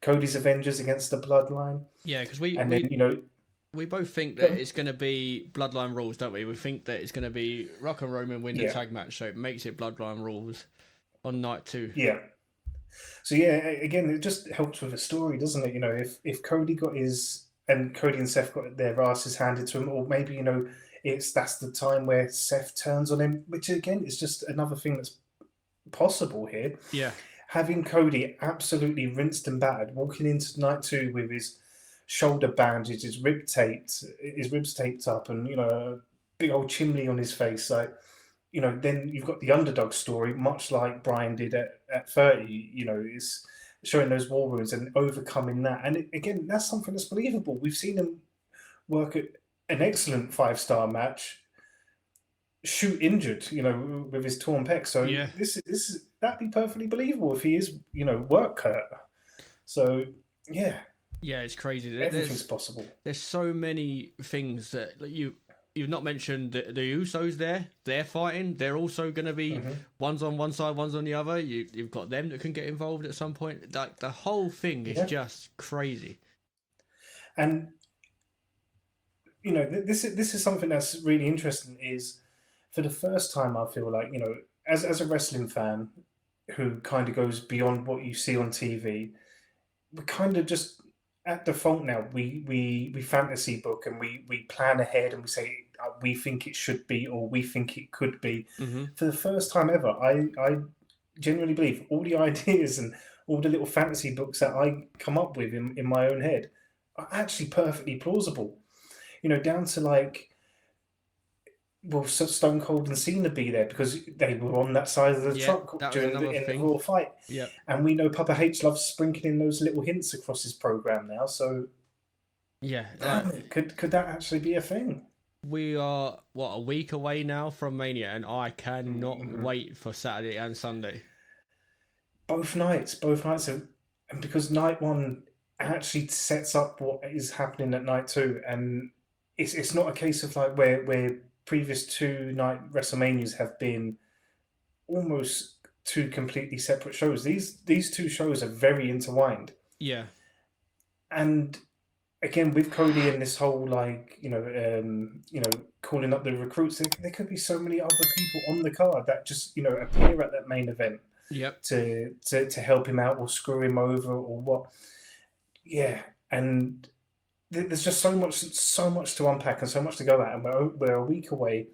Cody's Avengers against the Bloodline. Yeah, because we both think that it's going to be Bloodline rules, don't we? We think that it's going to be Rock and Roman win the tag match, so it makes it Bloodline rules on night 2. Yeah. So again, it just helps with the story, doesn't it? If Cody Cody and Seth got their asses handed to him, or maybe that's the time where Seth turns on him, which again is just another thing that's possible here. Yeah. Having Cody absolutely rinsed and battered, walking into night 2 with his shoulder bandaged, his ribs taped up, and a big old chimney on his face. Like, then you've got the underdog story, much like Brian did at 30. Is showing those war wounds and overcoming that. And again, that's something that's believable. We've seen him work at an excellent 5-star match, shoot injured, with his torn pec. So that'd be perfectly believable if he is, work hurt. So yeah, it's crazy. Everything's possible. There's so many things that you've not mentioned. The Usos they're fighting. They're also going to be one's on one side, one's on the other. You've got them that can get involved at some point. Like the whole thing is just crazy. And this is something that's really interesting. Is for the first time I feel like as a wrestling fan who kind of goes beyond what you see on TV, we kind of just at default now we fantasy book and we plan ahead and we say we think it should be or we think it could be. For the first time ever, I genuinely believe all the ideas and all the little fantasy books that I come up with in my own head are actually perfectly plausible. Down to like, will Stone Cold and Cena be there because they were on that side of the truck during the Raw fight? Yeah. And we know Papa H loves sprinkling those little hints across his program now. So yeah, could that actually be a thing? We are a week away now from Mania, and I cannot wait for Saturday and Sunday. Both nights, and because night 1 actually sets up what is happening at night 2, and it's not a case of like where previous 2-night WrestleManias have been almost 2 completely separate shows. These 2 shows are very intertwined. Yeah. And again, with Cody and this whole like, calling up the recruits, there could be so many other people on the card that just, appear at that main event. Yep. To help him out or screw him over or what. Yeah. And there's just so much to unpack and so much to go at, and we're a week away,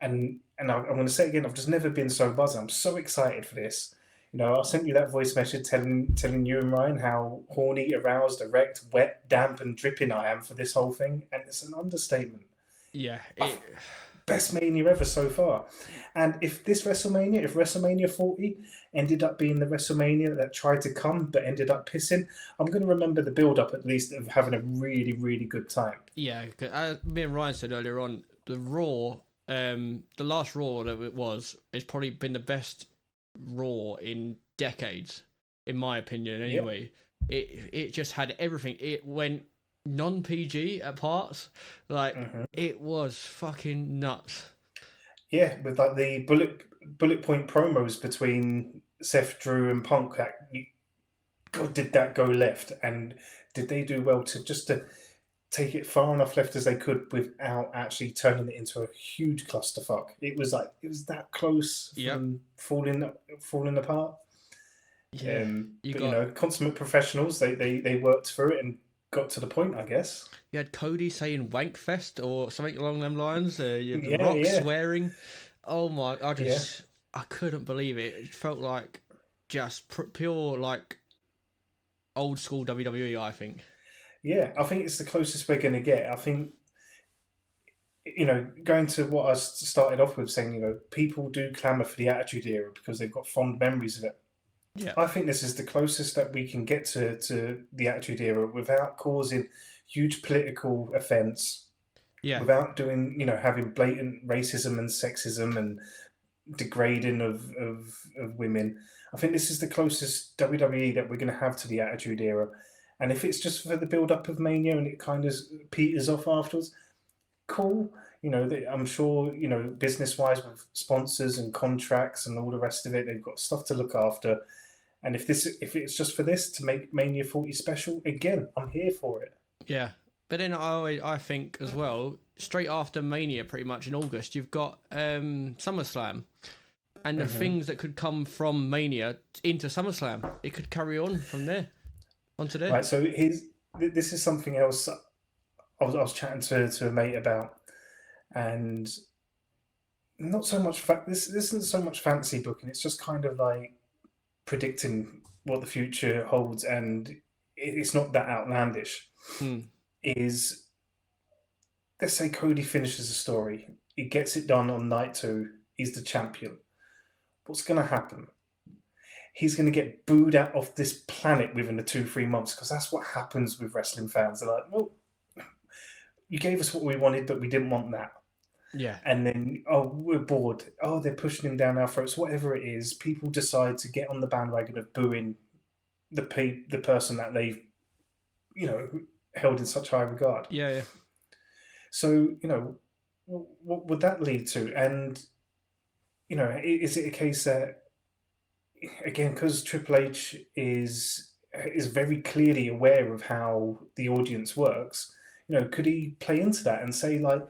and I'm going to say it again, I've just never been so buzzed. I'm so excited for this. I sent you that voice message telling you and Ryan how horny, aroused, erect, wet, damp, and dripping I am for this whole thing, and it's an understatement. Yeah, best Mania ever so far. And if WrestleMania 40 ended up being the WrestleMania that tried to come but ended up pissing, I'm going to remember the build-up at least of having a really, really good time. Yeah, as me and Ryan said earlier on, the Raw, the last Raw that it was, it's probably been the best Raw in decades, in my opinion anyway. it just had everything. It went non-PG at parts. Like it was fucking nuts. Yeah, with like the bullet point promos between Seth, Drew, and Punk. God, did that go left? And did they do well to take it far enough left as they could without actually turning it into a huge clusterfuck? It was that close from falling apart. Yeah, Consummate professionals. They worked through it and got to the point, I guess. You had Cody saying "wankfest" or something along them lines. You had the Yeah, Rock yeah. swearing. Oh my! I couldn't believe it. It felt like just pure like old school WWE. I think. Yeah, I think it's the closest we're going to get. I think, going to what I started off with saying, people do clamour for the Attitude Era because they've got fond memories of it. Yeah. I think this is the closest that we can get to the Attitude Era without causing huge political offence. Yeah. Without doing, having blatant racism and sexism and degrading of women. I think this is the closest WWE that we're going to have to the Attitude Era. And if it's just for the build-up of Mania and it kind of peters off afterwards, cool. I'm sure, business-wise with sponsors and contracts and all the rest of it, they've got stuff to look after. And if it's just for this to make Mania 40 special, again, I'm here for it. Yeah. But then I think as well, straight after Mania, pretty much in August, you've got SummerSlam. And the things that could come from Mania into SummerSlam, it could carry on from there. Onto there. Right, so this is something else I was chatting to a mate about. And not so much this isn't so much fantasy booking, it's just kind of like predicting what the future holds, and it's not that outlandish. Is, let's say Cody finishes the story, he gets it done on night 2, he's the champion. What's going to happen? He's going to get booed out of this planet within the 2-3 months, because that's what happens with wrestling fans. They're like, well, you gave us what we wanted, but we didn't want that. Yeah. And then, oh, we're bored. Oh, they're pushing him down our throats. Whatever it is, people decide to get on the bandwagon of booing the person that they've, held in such high regard. Yeah, yeah. So, what would that lead to? And, is it a case that, again, because Triple H is very clearly aware of how the audience works, could he play into that and say, like,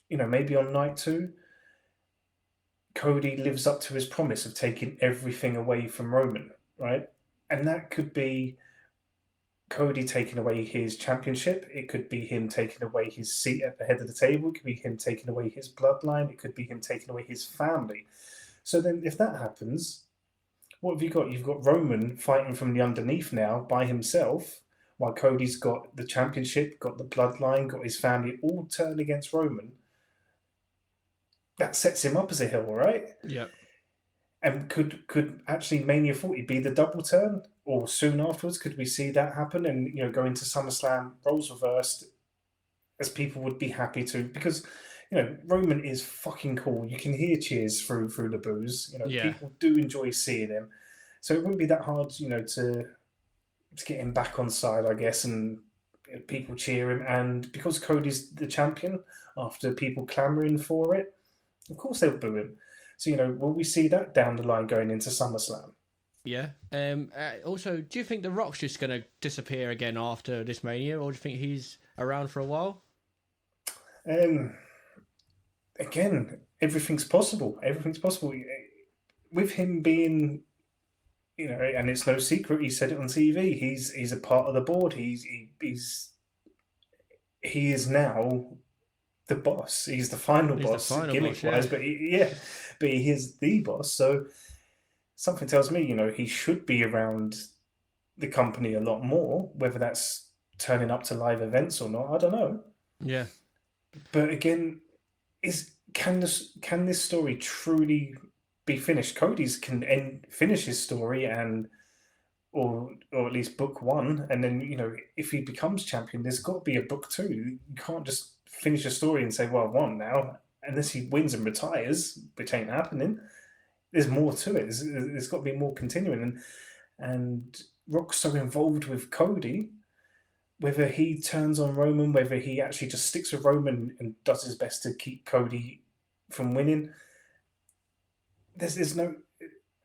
maybe on night 2, Cody lives up to his promise of taking everything away from Roman, right? And that could be Cody taking away his championship. It could be him taking away his seat at the head of the table. It could be him taking away his bloodline. It could be him taking away his family. So then if that happens, what have you got? You've got Roman fighting from the underneath now by himself, while Cody's got the championship, got the bloodline, got his family all turned against Roman. That sets him up as a heel, right? Yeah. And could actually Mania 40 be the double turn? Or soon afterwards, could we see that happen and, go into SummerSlam, roles reversed, as people would be happy to? Because, Roman is fucking cool. You can hear cheers through the booze. People do enjoy seeing him. So it wouldn't be that hard, to get him back on side, I guess, and people cheer him. And because Cody's the champion, after people clamouring for it, of course they'll boo him. So, will we see that down the line going into SummerSlam? Yeah. Also, do you think The Rock's just going to disappear again after this Mania, or do you think he's around for a while? Again, everything's possible. Everything's possible. With him being, and it's no secret, he said it on TV, he's a part of the board. He is now the boss. He's the final boss, gimmick-wise, but he is the boss. So something tells me, he should be around the company a lot more. Whether that's turning up to live events or not, I don't know. Yeah. But again, can this story truly be finished? Cody's can finish his story or at least book 1, and then if he becomes champion, there's got to be a book 2. You can't just finish a story and say, well, I won now, unless he wins and retires, which ain't happening. There's more to it. There's got to be more continuing, and Rock's so involved with Cody, whether he turns on Roman, whether he actually just sticks with Roman and does his best to keep Cody from winning, there's no,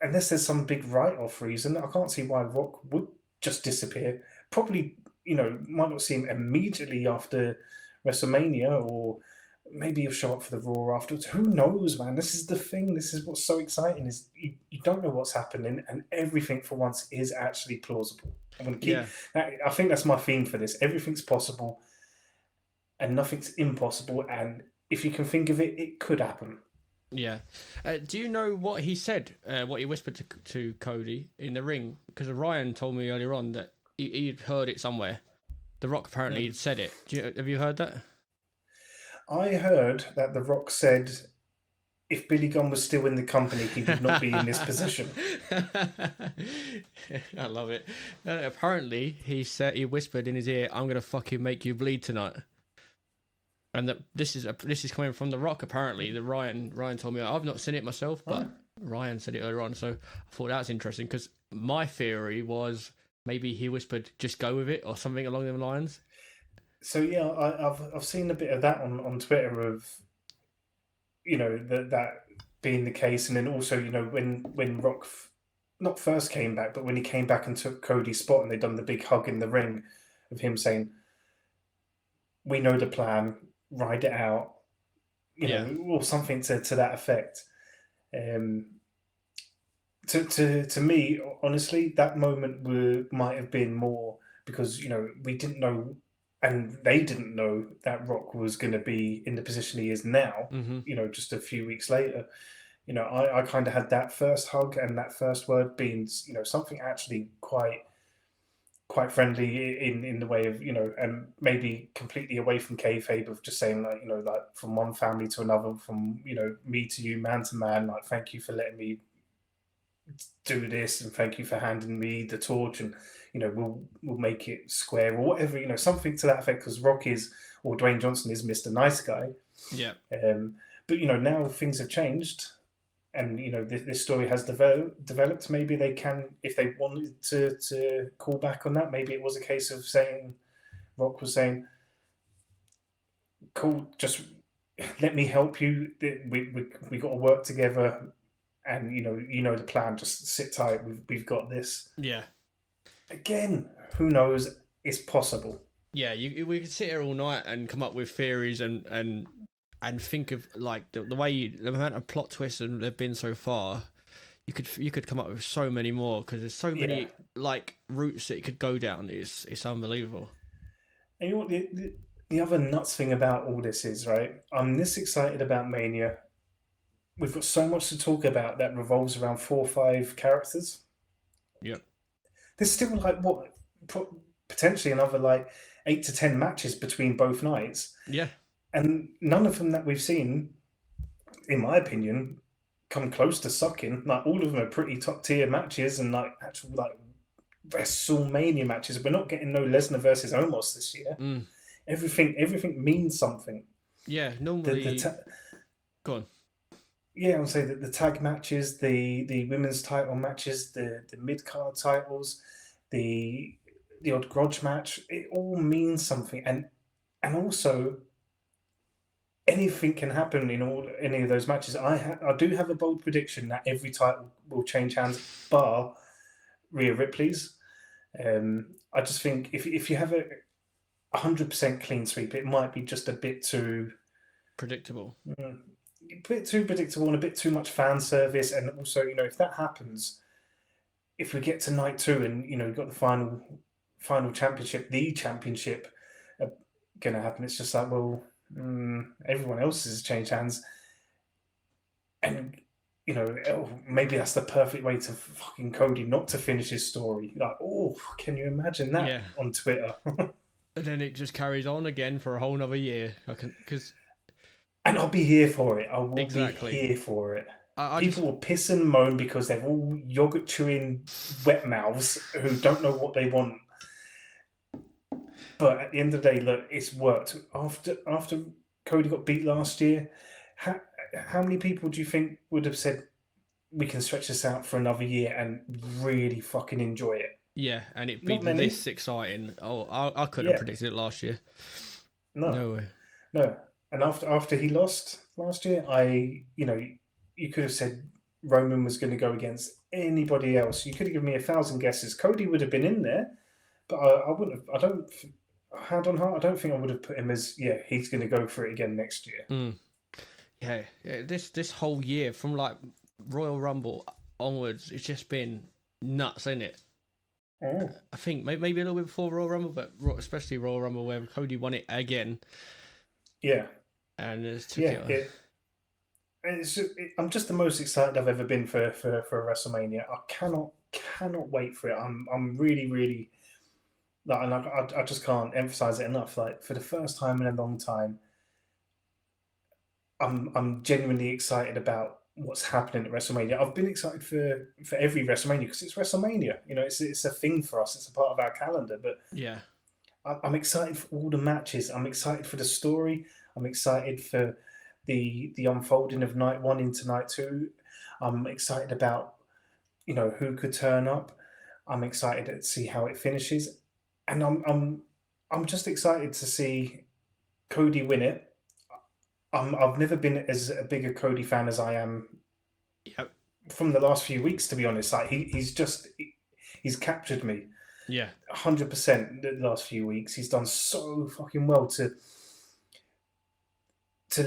unless there's some big write-off reason, I can't see why Rock would just disappear. Probably, might not see him immediately after WrestleMania, or maybe he'll show up for the Raw afterwards. Who knows, man? This is the thing. This is what's so exciting, is you don't know what's happening, and everything for once is actually plausible. I'm going to keep I think that's my theme for this. Everything's possible and nothing's impossible, and if you can think of it, it could happen. Yeah. Do you know what he said, what he whispered to Cody in the ring? Because Ryan told me earlier on that he'd heard it somewhere. The Rock apparently had said it. Have you heard that? I heard that The Rock said if Billy Gunn was still in the company, he would not be in this position. I love it. Apparently, he whispered in his ear, "I'm gonna fucking make you bleed tonight." And that this is coming from The Rock. Apparently, the Ryan told me. I've not seen it myself, but Ryan said it earlier on. So I thought that was interesting, because my theory was maybe he whispered, "Just go with it," or something along those lines. So yeah, I've seen a bit of that on Twitter of, that being the case, and then also when Rock not first came back, but when he came back and took Cody's spot, and they done the big hug in the ring of him saying, "We know the plan, ride it out," or something to that effect. To me, honestly, that moment might have been more because we didn't know, and they didn't know that Rock was going to be in the position he is now. Mm-hmm. Just a few weeks later, I kind of had that first hug and that first word being something actually quite friendly in the way of and maybe completely away from kayfabe of just saying like like from one family to another, from me to you, man to man, like thank you for letting me do this, and thank you for handing me the torch, and we'll make it square, or whatever, something to that effect, because Rock is, or Dwayne Johnson is, Mr. Nice Guy. But now things have changed, and this story has developed. Maybe they can, if they wanted to call back on that, maybe it was a case of saying, Rock was saying, "Cool, just let me help you. We got to work together, and the plan. Just sit tight. We've got this." Yeah. Again, who knows? It's possible. Yeah, we could sit here all night and come up with theories and think of like the way the amount of plot twists and there've been so far. You could come up with so many more, because there's so many like routes that it could go down. It's unbelievable. And you know what the other nuts thing about all this is, right? I'm this excited about Mania. We've got so much to talk about that revolves around 4 or 5 characters. Yep. There's still like potentially another like 8 to 10 matches between both nights. Yeah. And none of them that we've seen, in my opinion, come close to sucking. Like all of them are pretty top tier matches, and like actual like WrestleMania matches. We're not getting no Lesnar versus Omos this year. Everything means something. Yeah, normally. Go on. Yeah, I would say that the tag matches, the women's title matches, the mid card titles, the odd grudge match, it all means something, and also anything can happen in any of those matches. I do have a bold prediction that every title will change hands, bar Rhea Ripley's. I just think if you have a 100% clean sweep, it might be just a bit too predictable. A bit too predictable and a bit too much fan service. And also, if that happens, if we get to night 2 and you've got the final championship, the championship going to happen, it's just like, well, everyone else has changed hands, and maybe that's the perfect way to fucking Cody not to finish his story. Like, oh, can you imagine that on Twitter? And then it just carries on again for a whole nother year. And I'll be here for it. I will be here for it. People will piss and moan because they're all yogurt chewing wet mouths who don't know what they want. But at the end of the day, look, it's worked. After Cody got beat last year, how many people do you think would have said we can stretch this out for another year and really fucking enjoy it? Yeah, and it'd be Not many. this exciting. Oh, I couldn't have Yeah. predicted it last year. No. No way. No. And after he lost last year, you could have said Roman was going to go against anybody else. You could have given me 1,000 guesses. Cody would have been in there, but I wouldn't have. I don't. Hand on heart, I don't think I would have put him as he's going to go for it again next year. Yeah. This whole year from like Royal Rumble onwards, it's just been nuts, isn't it? Oh. I think maybe a little bit before Royal Rumble, but especially Royal Rumble where Cody won it again. Yeah. And it's took it. I'm just the most excited I've ever been for WrestleMania. I cannot wait for it. I'm really, really like, and I just can't emphasize it enough. Like, for the first time in a long time, I'm genuinely excited about what's happening at WrestleMania. I've been excited for every WrestleMania because it's WrestleMania. It's a thing for us. It's a part of our calendar. But yeah, I'm excited for all the matches. I'm excited for the story. I'm excited for the unfolding of night 1 into night 2. I'm excited about who could turn up. I'm excited to see how it finishes, and I'm just excited to see Cody win it. I've never been as a big a Cody fan as I am from the last few weeks, to be honest. Like he's captured me. Yeah, 100% the last few weeks. He's done so fucking well to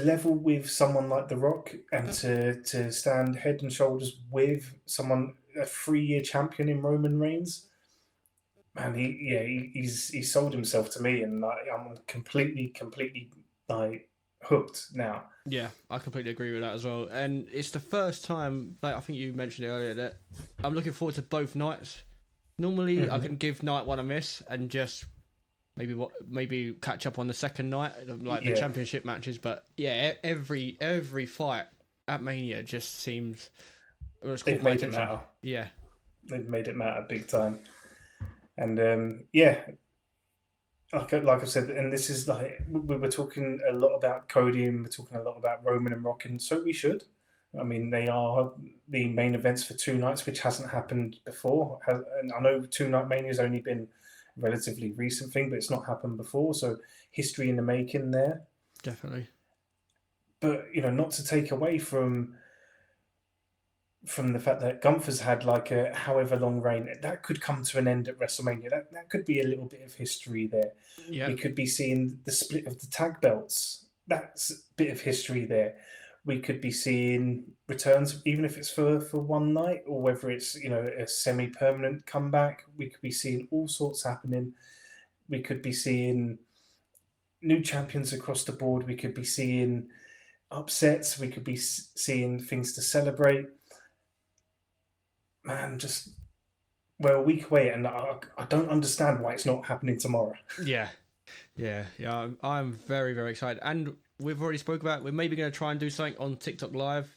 level with someone like The Rock and to stand head and shoulders with someone, a 3-year champion in Roman Reigns. Man, he's sold himself to me, and I'm completely like hooked now. Yeah, I completely agree with that as well. And it's the first time, like I think you mentioned it earlier, that I'm looking forward to both nights. Normally, I can give night 1 a miss and just maybe catch up on the second night, like the championship matches. But yeah, every fight at Mania just seems they've made it matter. Yeah, they've made it matter big time. And like I said, and this is like we were talking a lot about Cody and we're talking a lot about Roman and Rock, and so we should. I mean, they are the main events for 2 nights, which hasn't happened before. And I know 2-night Mania has only been a relatively recent thing, but it's not happened before. So history in the making there. Definitely. But not to take away from the fact that Gunther's had like a however long reign, that could come to an end at WrestleMania. That could be a little bit of history there. Yeah. We could be seeing the split of the tag belts. That's a bit of history there. We could be seeing returns, even if it's for 1 night, or whether it's a semi-permanent comeback. We could be seeing all sorts happening. We could be seeing new champions across the board. We could be seeing upsets. We could be seeing things to celebrate. Man, we're a week away, and I don't understand why it's not happening tomorrow. Yeah. I'm very, very excited, and we've already spoke about we're maybe going to try and do something on TikTok Live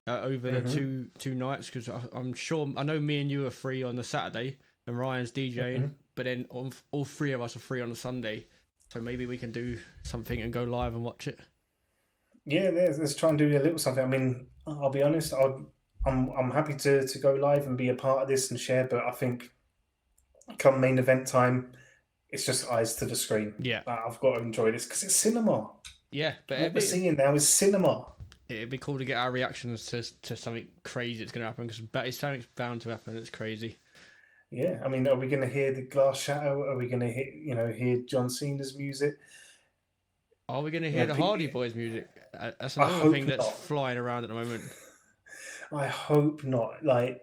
over the two nights, because I'm sure I know me and you are free on the Saturday, and Ryan's DJing, but then all 3 of us are free on the Sunday, so maybe we can do something and go live and watch it. Yeah, let's try and do a little something. I mean, I'll be honest, I'm happy to go live and be a part of this and share, but I think come main event time, it's just eyes to the screen. Yeah, I've got to enjoy this because it's cinema. Yeah, but what we're seeing now is cinema. It'd be cool to get our reactions to something crazy that's going to happen, because something's bound to happen. It's crazy. Yeah, I mean, are we going to hear the glass shatter? Are we going to hear John Cena's music? Are we going to hear the Hardy Boys music? That's another thing that's flying around at the moment. I hope not. Like,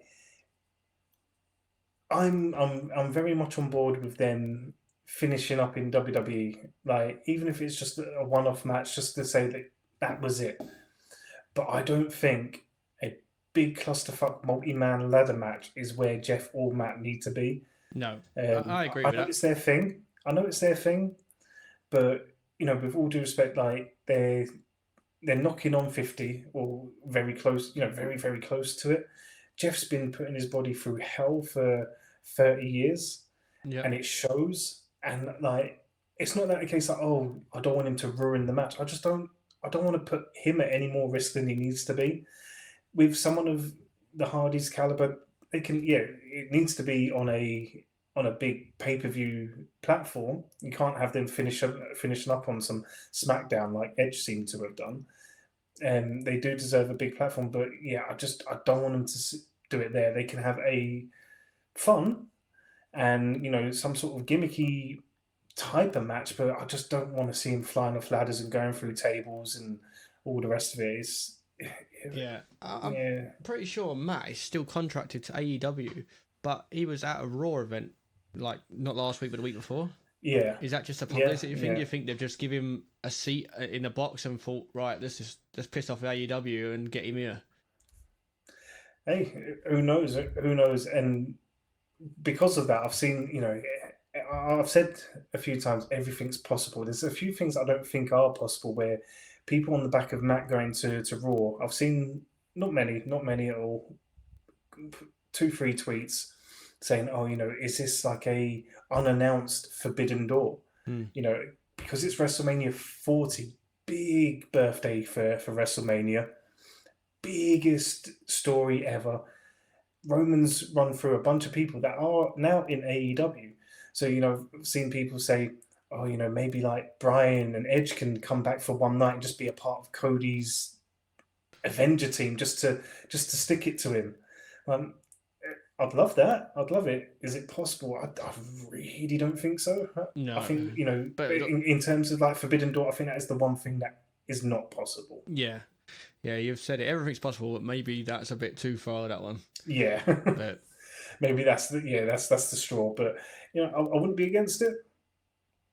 I'm very much on board with them finishing up in WWE. Like, even if it's just a one-off match, just to say that was it. But I don't think a big clusterfuck multi-man ladder match is where Jeff or Matt need to be. No, I agree with that. I know it's their thing. But with all due respect, like they're knocking on 50 or very close. Very, very close to it. Jeff's been putting his body through hell for 30 years, and it shows. And like, it's not that a case like, oh, I don't want him to ruin the match. I don't want to put him at any more risk than he needs to be. With someone of the Hardys caliber, they can. Yeah, it needs to be on on a big pay-per-view platform. You can't have them finishing up on some SmackDown like Edge seemed to have done. They do deserve a big platform, but yeah, I don't want them to do it there. They can have a fun and some sort of gimmicky type of match, but I just don't want to see him flying off ladders and going through tables and all the rest of it. I'm Yeah. pretty sure Matt is still contracted to AEW, but he was at a Raw event, like not last week, but the week before. Yeah. Is that just a publicity thing? Yeah. Do you think they've just give him a seat in the box and thought, right, let's piss off AEW and get him here? Hey, who knows? Who knows? And because of that, I've seen, I've said a few times, everything's possible. There's a few things I don't think are possible where people on the back of Matt going to Raw, I've seen not many at all, 2-3 tweets saying, oh, is this like a unannounced forbidden door? Because it's WrestleMania 40, big birthday for WrestleMania, biggest story ever. Roman's run through a bunch of people that are now in AEW. So, I've seen people say, oh, maybe like Bryan and Edge can come back for one night and just be a part of Cody's Avenger team just to stick it to him. I'd love that. I'd love it. Is it possible? I really don't think so. No. I think, but in terms of like Forbidden Door, I think that is the one thing that is not possible. Yeah. Yeah, you've said it. Everything's possible, but maybe that's a bit too far, that one. Yeah. But maybe that's the straw. But, I wouldn't be against it.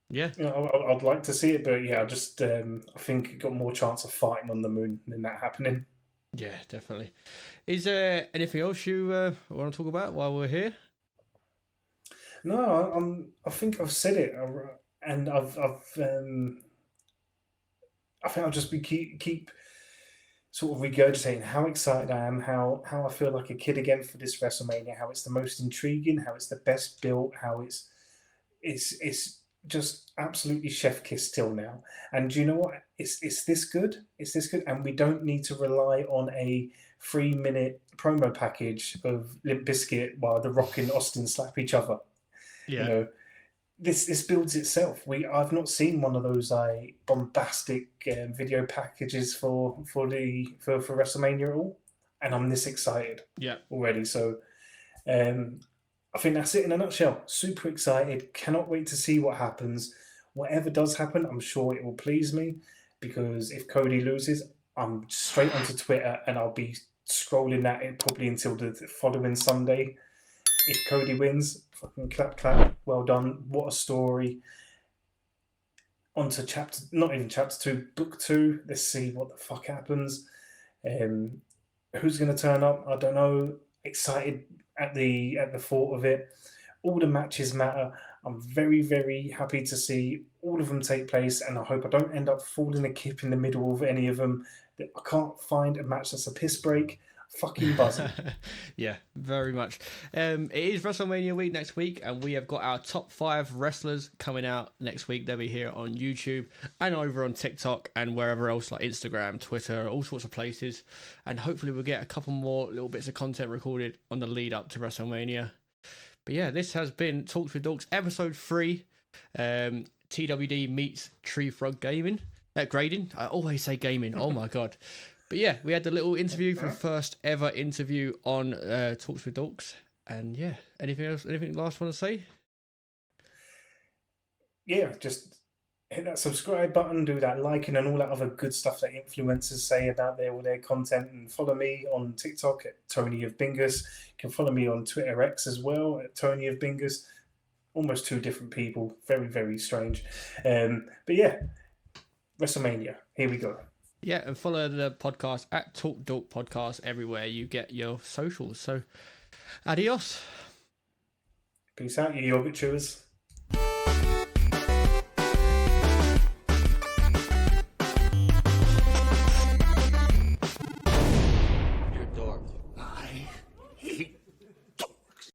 Yeah. I'd like to see it, but yeah, I just I think it got more chance of fighting on the moon than that happening. Yeah, definitely. Is there anything else you want to talk about while we're here? No, I think I've said it, and I think I'll just keep sort of regurgitating how excited I am, how I feel like a kid again for this WrestleMania, how it's the most intriguing, how it's the best built, how it's just absolutely chef kiss till now. And do you know what? It's this good. It's this good, and we don't need to rely on a 3-minute promo package of Limp Bizkit while The Rock and Austin slap each other. Yeah. This builds itself. I've not seen one of those bombastic video packages for WrestleMania at all, and I'm this excited. Yeah. Already. So, I think that's it in a nutshell. Super excited. Cannot wait to see what happens. Whatever does happen, I'm sure it will please me, because if Cody loses, I'm straight onto Twitter and I'll be scrolling that probably until the following Sunday. If Cody wins, fucking clap, well done. What a story. On to not even chapter 2, book 2. Let's see what the fuck happens. Who's going to turn up? I don't know. Excited at the thought of it. All the matches matter. I'm very, very happy to see all of them take place, and I hope I don't end up falling a kip in the middle of any of them. I can't find a match that's a piss break. Fucking buzzing. Yeah, very much. It is WrestleMania week next week, and we have got our top 5 wrestlers coming out next week. They'll be here on YouTube and over on TikTok and wherever else, like Instagram, Twitter, all sorts of places. And hopefully we'll get a couple more little bits of content recorded on the lead up to WrestleMania. But yeah, this has been Talks with Dorks, episode 3. TWD meets Tree Frog Gaming. Grading. I always say gaming. Oh my God. But yeah, we had the little interview for the first ever interview on Talks with Dorks. And yeah, anything else? Anything last want to say? Yeah, just hit that subscribe button, do that liking and all that other good stuff that influencers say about all their content, and follow me on TikTok at Tony of Bingus. You can follow me on Twitter X as well at Tony of Bingus. Almost 2 different people. Very, very strange. But yeah, WrestleMania. Here we go. Yeah, and follow the podcast at Talk Dork Podcast everywhere you get your socials. So, adios. Peace out, you yogurt chewers. You're a dork. I hate dorks.